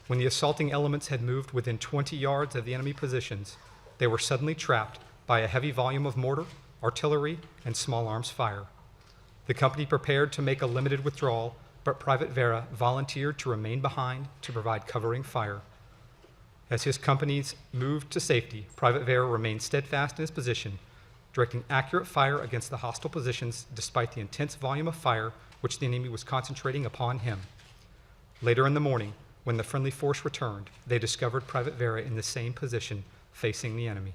When the assaulting elements had moved within 20 yards of the enemy positions, they were suddenly trapped by a heavy volume of mortar, artillery, and small arms fire. The company prepared to make a limited withdrawal, but Private Vera volunteered to remain behind to provide covering fire. As his companies moved to safety, Private Vera remained steadfast in his position, directing accurate fire against the hostile positions despite the intense volume of fire which the enemy was concentrating upon him. Later in the morning, when the friendly force returned, they discovered Private Vera in the same position, facing the enemy.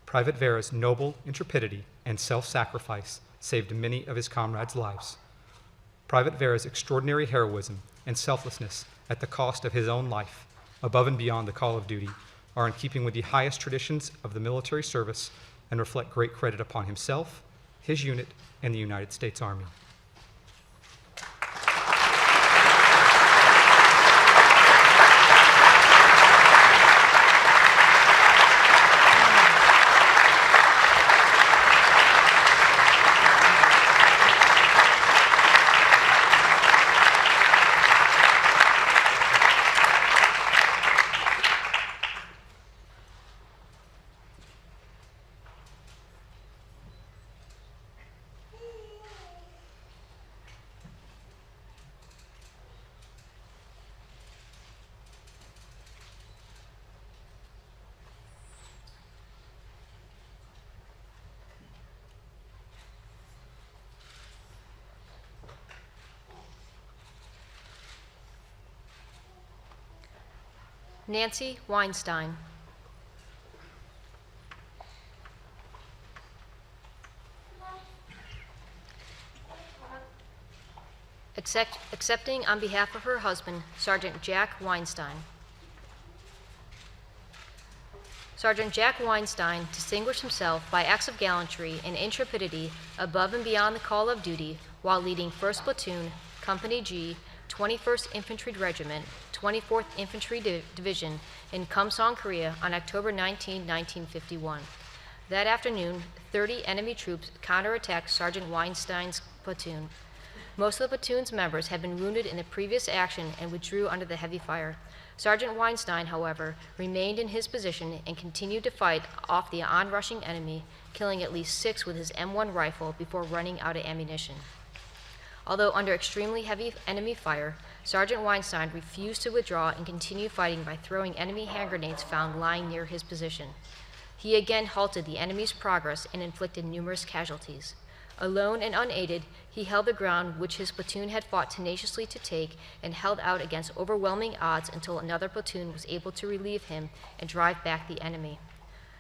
Private Vera's noble intrepidity and self-sacrifice saved many of his comrades' lives. Private Vera's extraordinary heroism and selflessness at the cost of his own life, above and beyond the call of duty, are in keeping with the highest traditions of the military service and reflect great credit upon himself, his unit, and the United States Army. Nancy Weinstein. Accepting on behalf of her husband, Sergeant Jack Weinstein. Sergeant Jack Weinstein distinguished himself by acts of gallantry and intrepidity above and beyond the call of duty while leading 1st Platoon, Company G, 21st Infantry Regiment, 24th Infantry Division in Kumsong, Korea on October 19, 1951. That afternoon, 30 enemy troops counterattacked Sergeant Weinstein's platoon. Most of the platoon's members had been wounded in the previous action and withdrew under the heavy fire. Sergeant Weinstein, however, remained in his position and continued to fight off the onrushing enemy, killing at least 6 with his M1 rifle before running out of ammunition. Although under extremely heavy enemy fire, Sergeant Weinstein refused to withdraw and continued fighting by throwing enemy hand grenades found lying near his position. He again halted the enemy's progress and inflicted numerous casualties. Alone and unaided, he held the ground which his platoon had fought tenaciously to take and held out against overwhelming odds until another platoon was able to relieve him and drive back the enemy.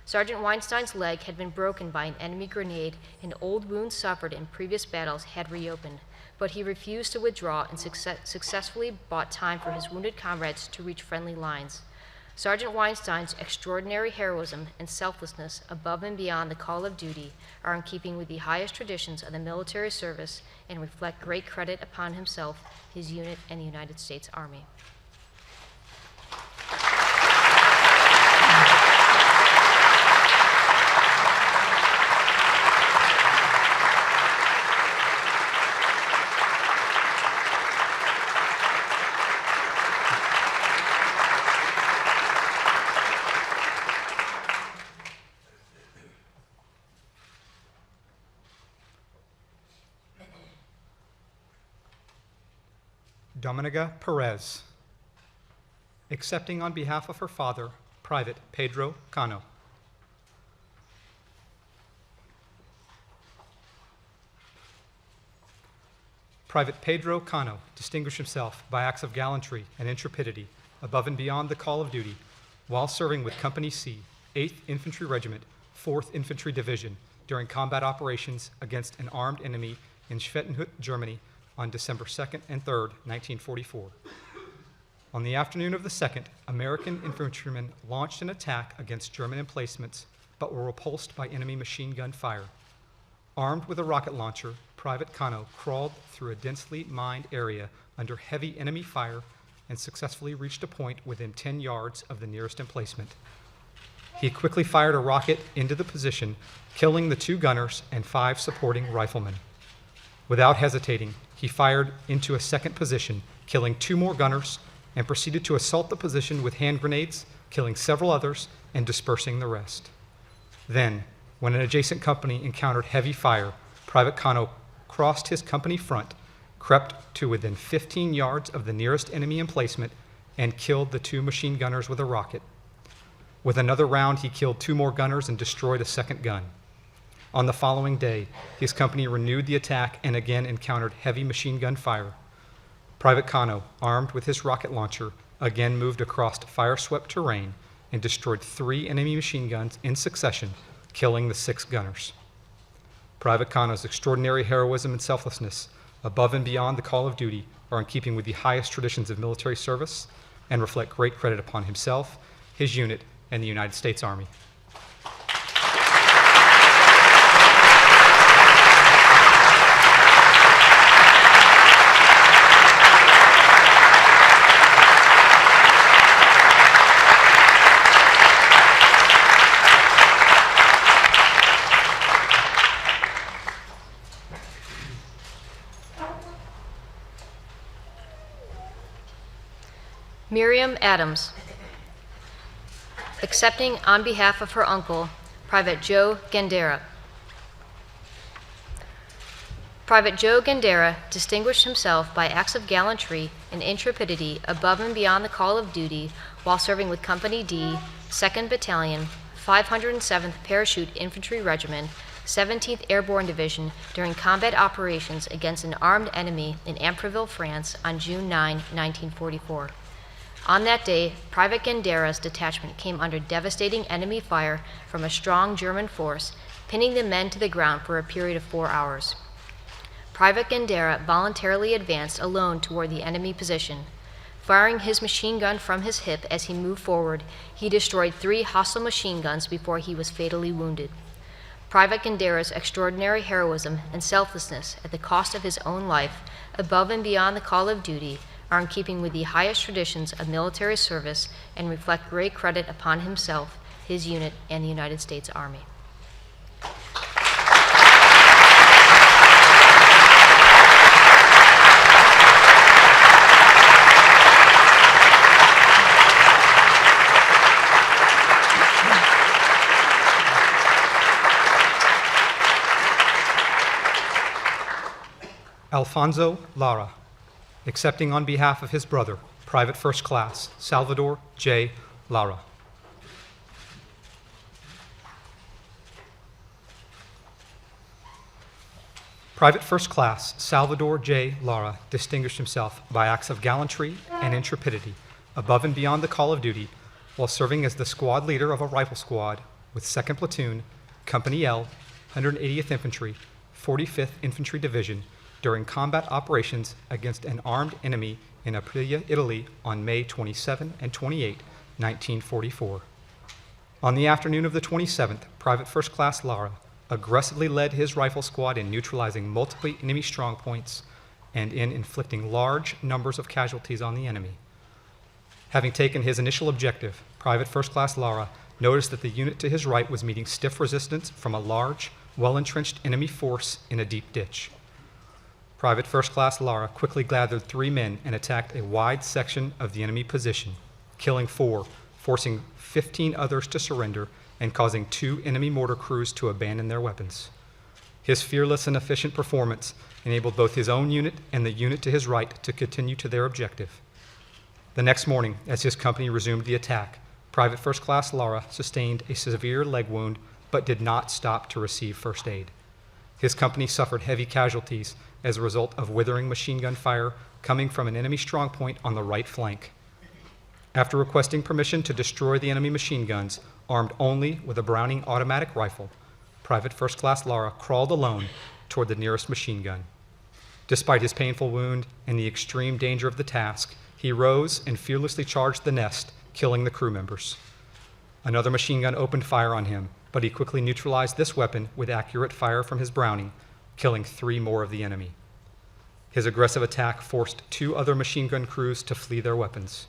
Sergeant Weinstein's leg had been broken by an enemy grenade, and old wounds suffered in previous battles had reopened, but he refused to withdraw and successfully bought time for his wounded comrades to reach friendly lines. Sergeant Weinstein's extraordinary heroism and selflessness above and beyond the call of duty are in keeping with the highest traditions of the military service and reflect great credit upon himself, his unit, and the United States Army. Dominica Perez, accepting on behalf of her father, Private Pedro Cano. Private Pedro Cano distinguished himself by acts of gallantry and intrepidity above and beyond the call of duty while serving with Company C, 8th Infantry Regiment, 4th Infantry Division during combat operations against an armed enemy in Schwettenhut, Germany, on December 2nd and 3rd, 1944. On the afternoon of the 2nd, American infantrymen launched an attack against German emplacements, but were repulsed by enemy machine gun fire. Armed with a rocket launcher, Private Cano crawled through a densely mined area under heavy enemy fire and successfully reached a point within 10 yards of the nearest emplacement. He quickly fired a rocket into the position, killing the 2 gunners and 5 supporting riflemen. Without hesitating, he fired into a second position, killing 2 more gunners, and proceeded to assault the position with hand grenades, killing several others and dispersing the rest. Then, when an adjacent company encountered heavy fire, Private Cano crossed his company front, crept to within 15 yards of the nearest enemy emplacement, and killed the 2 machine gunners with a rocket. With another round, he killed 2 more gunners and destroyed a second gun. On the following day, his company renewed the attack and again encountered heavy machine gun fire. Private Cano, armed with his rocket launcher, again moved across fire-swept terrain and destroyed 3 enemy machine guns in succession, killing the 6 gunners. Private Cano's extraordinary heroism and selflessness, above and beyond the call of duty, are in keeping with the highest traditions of military service and reflect great credit upon himself, his unit, and the United States Army. Miriam Adams, accepting on behalf of her uncle, Private Joe Gendera. Private Joe Gendera distinguished himself by acts of gallantry and intrepidity above and beyond the call of duty while serving with Company D, 2nd Battalion, 507th Parachute Infantry Regiment, 17th Airborne Division during combat operations against an armed enemy in Amfreville, France on June 9, 1944. On that day, Private Gendera's detachment came under devastating enemy fire from a strong German force, pinning the men to the ground for a period of 4 hours. Private Gendera voluntarily advanced alone toward the enemy position. Firing his machine gun from his hip as he moved forward, he destroyed 3 hostile machine guns before he was fatally wounded. Private Gendera's extraordinary heroism and selflessness at the cost of his own life, above and beyond the call of duty, are in keeping with the highest traditions of military service and reflect great credit upon himself, his unit, and the United States Army. Alfonso Lara, accepting on behalf of his brother, Private First Class Salvador J. Lara. Private First Class Salvador J. Lara distinguished himself by acts of gallantry and intrepidity above and beyond the call of duty while serving as the squad leader of a rifle squad with 2nd Platoon, Company L, 180th Infantry, 45th Infantry Division during combat operations against an armed enemy in Aprilia, Italy on May 27 and 28, 1944. On the afternoon of the 27th, Private First Class Lara aggressively led his rifle squad in neutralizing multiple enemy strongpoints and in inflicting large numbers of casualties on the enemy. Having taken his initial objective, Private First Class Lara noticed that the unit to his right was meeting stiff resistance from a large, well-entrenched enemy force in a deep ditch. Private First Class Lara quickly gathered 3 men and attacked a wide section of the enemy position, killing 4, forcing 15 others to surrender and causing 2 enemy mortar crews to abandon their weapons. His fearless and efficient performance enabled both his own unit and the unit to his right to continue to their objective. The next morning, as his company resumed the attack, Private First Class Lara sustained a severe leg wound but did not stop to receive first aid. His company suffered heavy casualties as a result of withering machine gun fire coming from an enemy strongpoint on the right flank. After requesting permission to destroy the enemy machine guns, armed only with a Browning automatic rifle, Private First Class Lara crawled alone toward the nearest machine gun. Despite his painful wound and the extreme danger of the task, he rose and fearlessly charged the nest, killing the crew members. Another machine gun opened fire on him, but he quickly neutralized this weapon with accurate fire from his Browning, killing 3 more of the enemy. His aggressive attack forced 2 other machine gun crews to flee their weapons.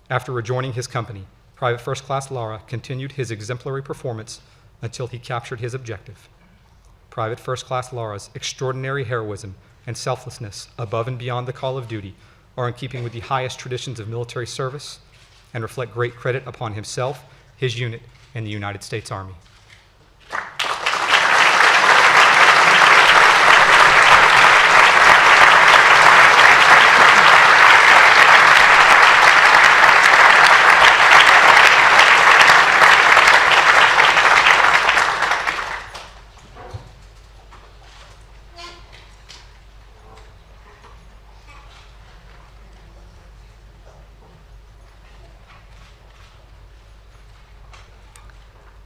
After rejoining his company, Private First Class Lara continued his exemplary performance until he captured his objective. Private First Class Lara's extraordinary heroism and selflessness above and beyond the call of duty are in keeping with the highest traditions of military service and reflect great credit upon himself, his unit, and the United States Army.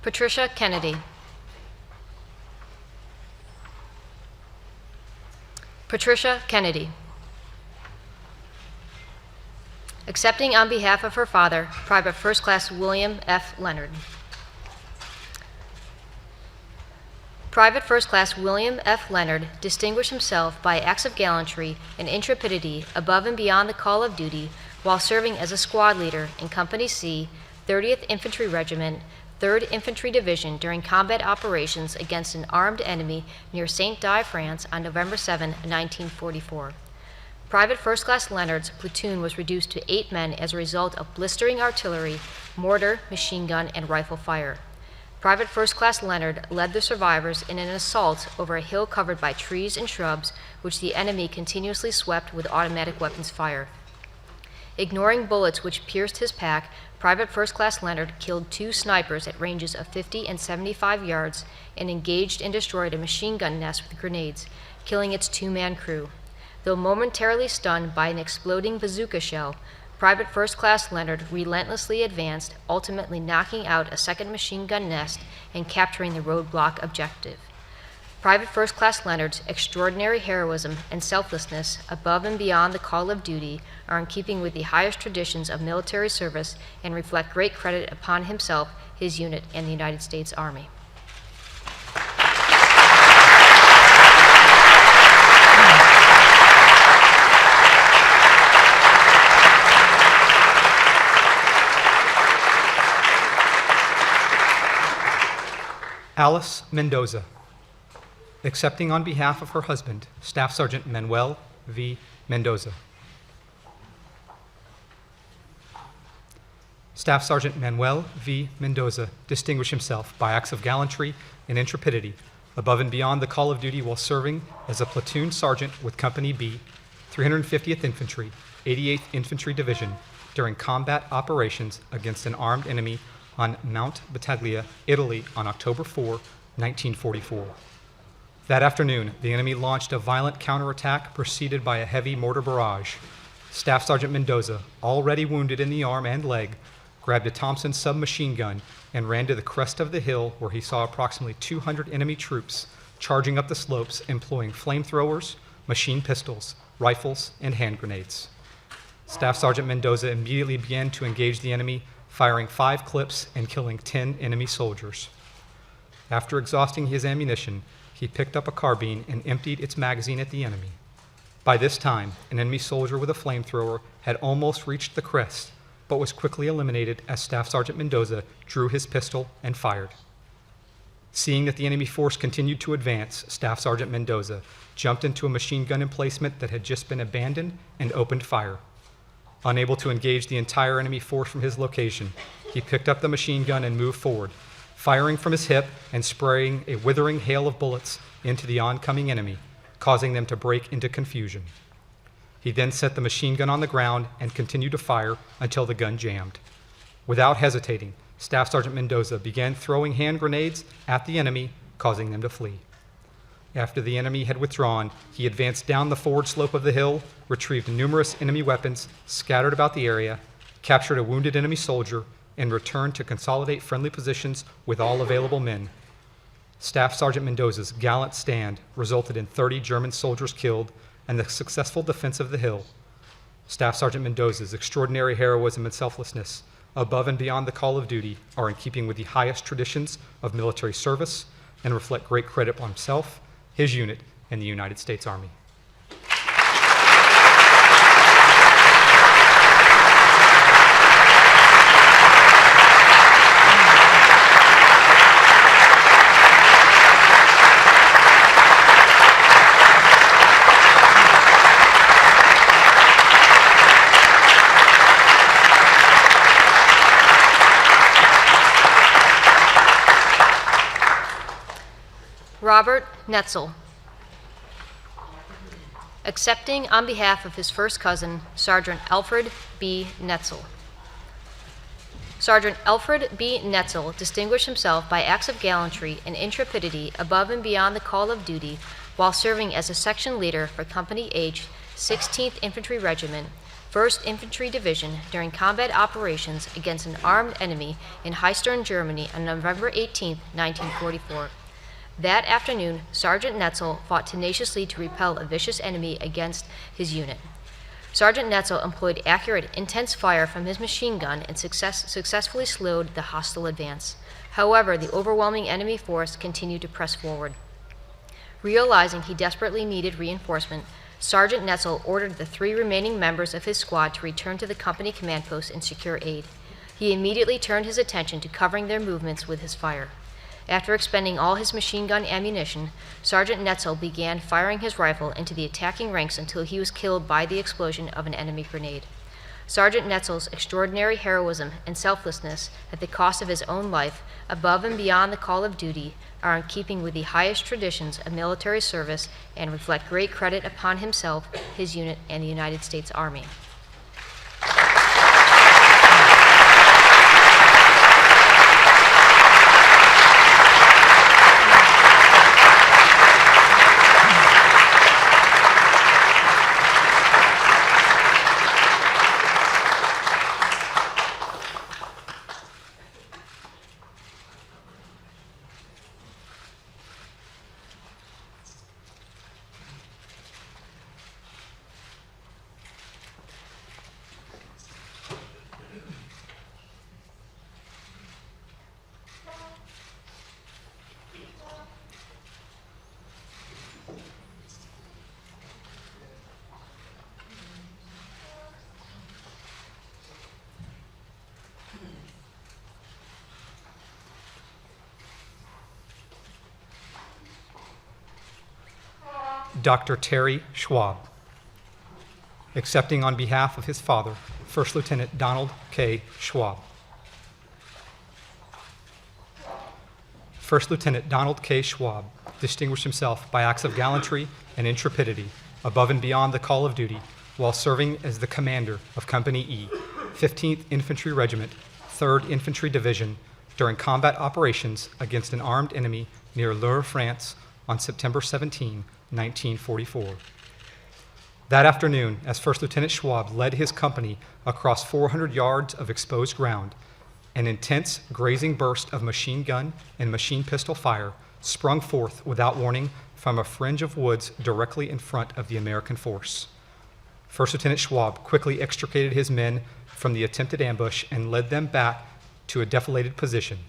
Patricia Kennedy. Patricia Kennedy. Accepting on behalf of her father, Private First Class William F. Leonard. Private First Class William F. Leonard distinguished himself by acts of gallantry and intrepidity above and beyond the call of duty while serving as a squad leader in Company C, 30th Infantry Regiment, 3rd Infantry Division during combat operations against an armed enemy near Saint-Dié, France on November 7, 1944. Private First Class Leonard's platoon was reduced to 8 men as a result of blistering artillery, mortar, machine gun, and rifle fire. Private First Class Leonard led the survivors in an assault over a hill covered by trees and shrubs, which the enemy continuously swept with automatic weapons fire. Ignoring bullets which pierced his pack, Private First Class Leonard killed 2 snipers at ranges of 50 and 75 yards and engaged and destroyed a machine gun nest with grenades, killing its 2-man crew. Though momentarily stunned by an exploding bazooka shell, Private First Class Leonard relentlessly advanced, ultimately knocking out a 2nd machine gun nest and capturing the roadblock objective. Private First Class Leonard's extraordinary heroism and selflessness above and beyond the call of duty are in keeping with the highest traditions of military service and reflect great credit upon himself, his unit, and the United States Army. Alice Mendoza, accepting on behalf of her husband, Staff Sergeant Manuel V. Mendoza. Staff Sergeant Manuel V. Mendoza distinguished himself by acts of gallantry and intrepidity above and beyond the call of duty while serving as a platoon sergeant with Company B, 350th Infantry, 88th Infantry Division, during combat operations against an armed enemy on Mount Battaglia, Italy on October 4, 1944. That afternoon, the enemy launched a violent counterattack preceded by a heavy mortar barrage. Staff Sergeant Mendoza, already wounded in the arm and leg, grabbed a Thompson submachine gun and ran to the crest of the hill where he saw approximately 200 enemy troops charging up the slopes employing flamethrowers, machine pistols, rifles, and hand grenades. Staff Sergeant Mendoza immediately began to engage the enemy, firing 5 clips and killing 10 enemy soldiers. After exhausting his ammunition, he picked up a carbine and emptied its magazine at the enemy. By this time, an enemy soldier with a flamethrower had almost reached the crest, but was quickly eliminated as Staff Sergeant Mendoza drew his pistol and fired. Seeing that the enemy force continued to advance, Staff Sergeant Mendoza jumped into a machine gun emplacement that had just been abandoned and opened fire. Unable to engage the entire enemy force from his location, he picked up the machine gun and moved forward, firing from his hip and spraying a withering hail of bullets into the oncoming enemy, causing them to break into confusion. He then set the machine gun on the ground and continued to fire until the gun jammed. Without hesitating, Staff Sergeant Mendoza began throwing hand grenades at the enemy, causing them to flee. After the enemy had withdrawn, he advanced down the forward slope of the hill, retrieved numerous enemy weapons scattered about the area, captured a wounded enemy soldier, and returned to consolidate friendly positions with all available men. Staff Sergeant Mendoza's gallant stand resulted in 30 German soldiers killed and the successful defense of the hill. Staff Sergeant Mendoza's extraordinary heroism and selflessness, above and beyond the call of duty, are in keeping with the highest traditions of military service and reflect great credit on himself, his unit, and the United States Army. Robert Netzel, accepting on behalf of his first cousin, Sergeant Alfred B. Netzel. Sergeant Alfred B. Netzel distinguished himself by acts of gallantry and intrepidity above and beyond the call of duty while serving as a section leader for Company H, 16th Infantry Regiment, 1st Infantry Division during combat operations against an armed enemy in Heistern, Germany on November 18, 1944. That afternoon, Sergeant Netzel fought tenaciously to repel a vicious enemy against his unit. Sergeant Netzel employed accurate, intense fire from his machine gun and successfully slowed the hostile advance. However, the overwhelming enemy force continued to press forward. Realizing he desperately needed reinforcement, Sergeant Netzel ordered the 3 remaining members of his squad to return to the company command post and secure aid. He immediately turned his attention to covering their movements with his fire. After expending all his machine gun ammunition, Sergeant Netzel began firing his rifle into the attacking ranks until he was killed by the explosion of an enemy grenade. Sergeant Netzel's extraordinary heroism and selflessness at the cost of his own life, above and beyond the call of duty, are in keeping with the highest traditions of military service and reflect great credit upon himself, his unit, and the United States Army. Dr. Terry Schwab, accepting on behalf of his father, First Lieutenant Donald K. Schwab. First Lieutenant Donald K. Schwab, distinguished himself by acts of gallantry and intrepidity above and beyond the call of duty while serving as the commander of Company E, 15th Infantry Regiment, 3rd Infantry Division, during combat operations against an armed enemy near Loure, France, on September 17, 1944. That afternoon, as First Lieutenant Schwab led his company across 400 yards of exposed ground, an intense grazing burst of machine gun and machine pistol fire sprung forth without warning from a fringe of woods directly in front of the American force. First Lieutenant Schwab quickly extricated his men from the attempted ambush and led them back to a defilated position.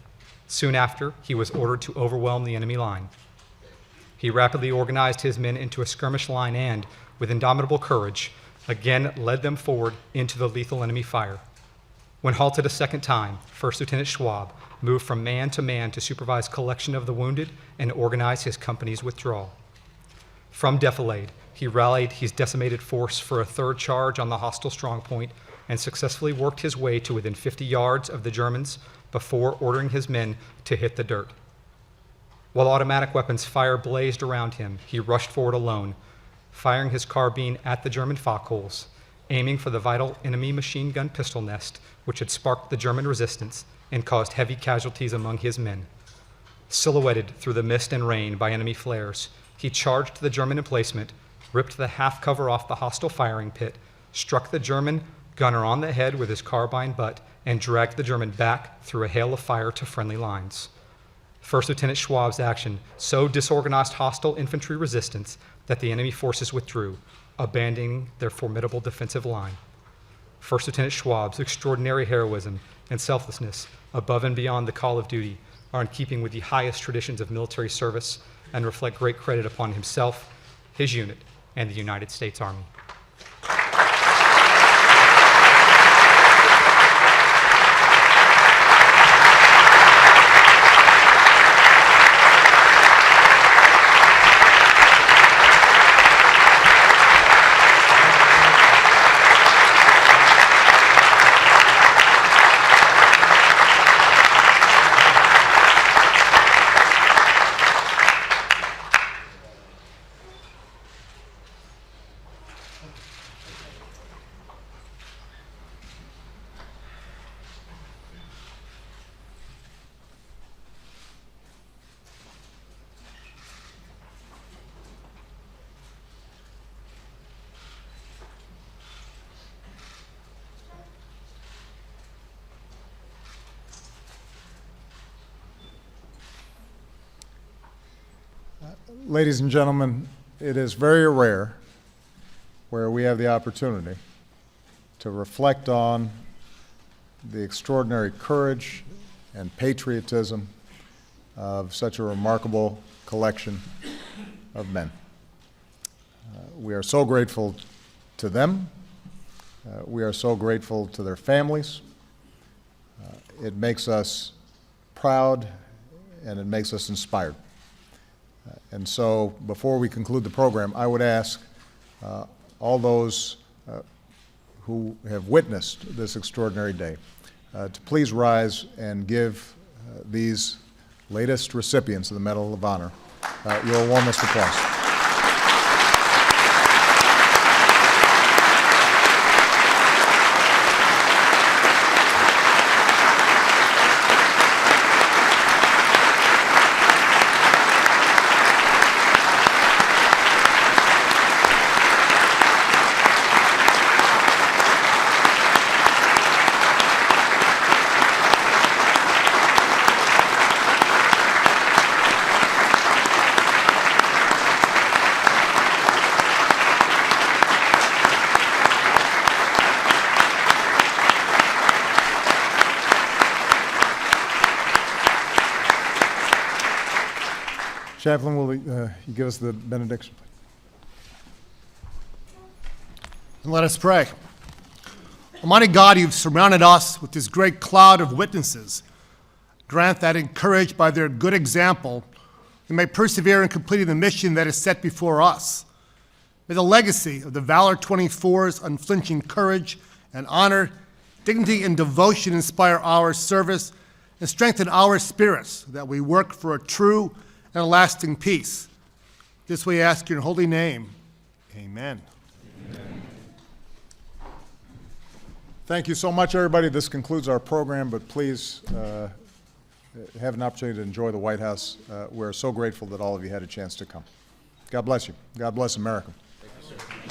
Soon after, he was ordered to overwhelm the enemy line. He rapidly organized his men into a skirmish line and, with indomitable courage, again led them forward into the lethal enemy fire. When halted a second time, First Lieutenant Schwab moved from man to man to supervise collection of the wounded and organize his company's withdrawal. From defilade, he rallied his decimated force for a third charge on the hostile strongpoint and successfully worked his way to within 50 yards of the Germans before ordering his men to hit the dirt. While automatic weapons fire blazed around him, he rushed forward alone, firing his carbine at the German foxholes, aiming for the vital enemy machine gun pistol nest, which had sparked the German resistance and caused heavy casualties among his men. Silhouetted through the mist and rain by enemy flares, he charged the German emplacement, ripped the half cover off the hostile firing pit, struck the German gunner on the head with his carbine butt, and dragged the German back through a hail of fire to friendly lines. First Lieutenant Schwab's action so disorganized hostile infantry resistance that the enemy forces withdrew, abandoning their formidable defensive line. First Lieutenant Schwab's extraordinary heroism and selflessness above and beyond the call of duty are in keeping with the highest traditions of military service and reflect great credit upon himself, his unit, and the United States Army. Ladies and gentlemen, it is very rare where we have the opportunity to reflect on the extraordinary courage and patriotism of such a remarkable collection of men. We are so grateful to them. We are so grateful to their families. It makes us proud and it makes us inspired. And so before we conclude the program, I would ask all those who have witnessed this extraordinary day to please rise and give these latest recipients of the Medal of Honor your warmest applause. Chaplain, will you give us the benediction? And let us pray. Almighty God, you've surrounded us with this great cloud of witnesses. Grant that, encouraged by their good example, we may persevere in completing the mission that is set before us. May the legacy of the Valor 24's unflinching courage and honor, dignity and devotion inspire our service and strengthen our spirits that we work for a true and a lasting peace. This we ask in your holy name. Amen. Thank you so much, everybody. This concludes our program, but please have an opportunity to enjoy the White House. We're so grateful that all of you had a chance to come. God bless you. God bless America. Thank you, sir.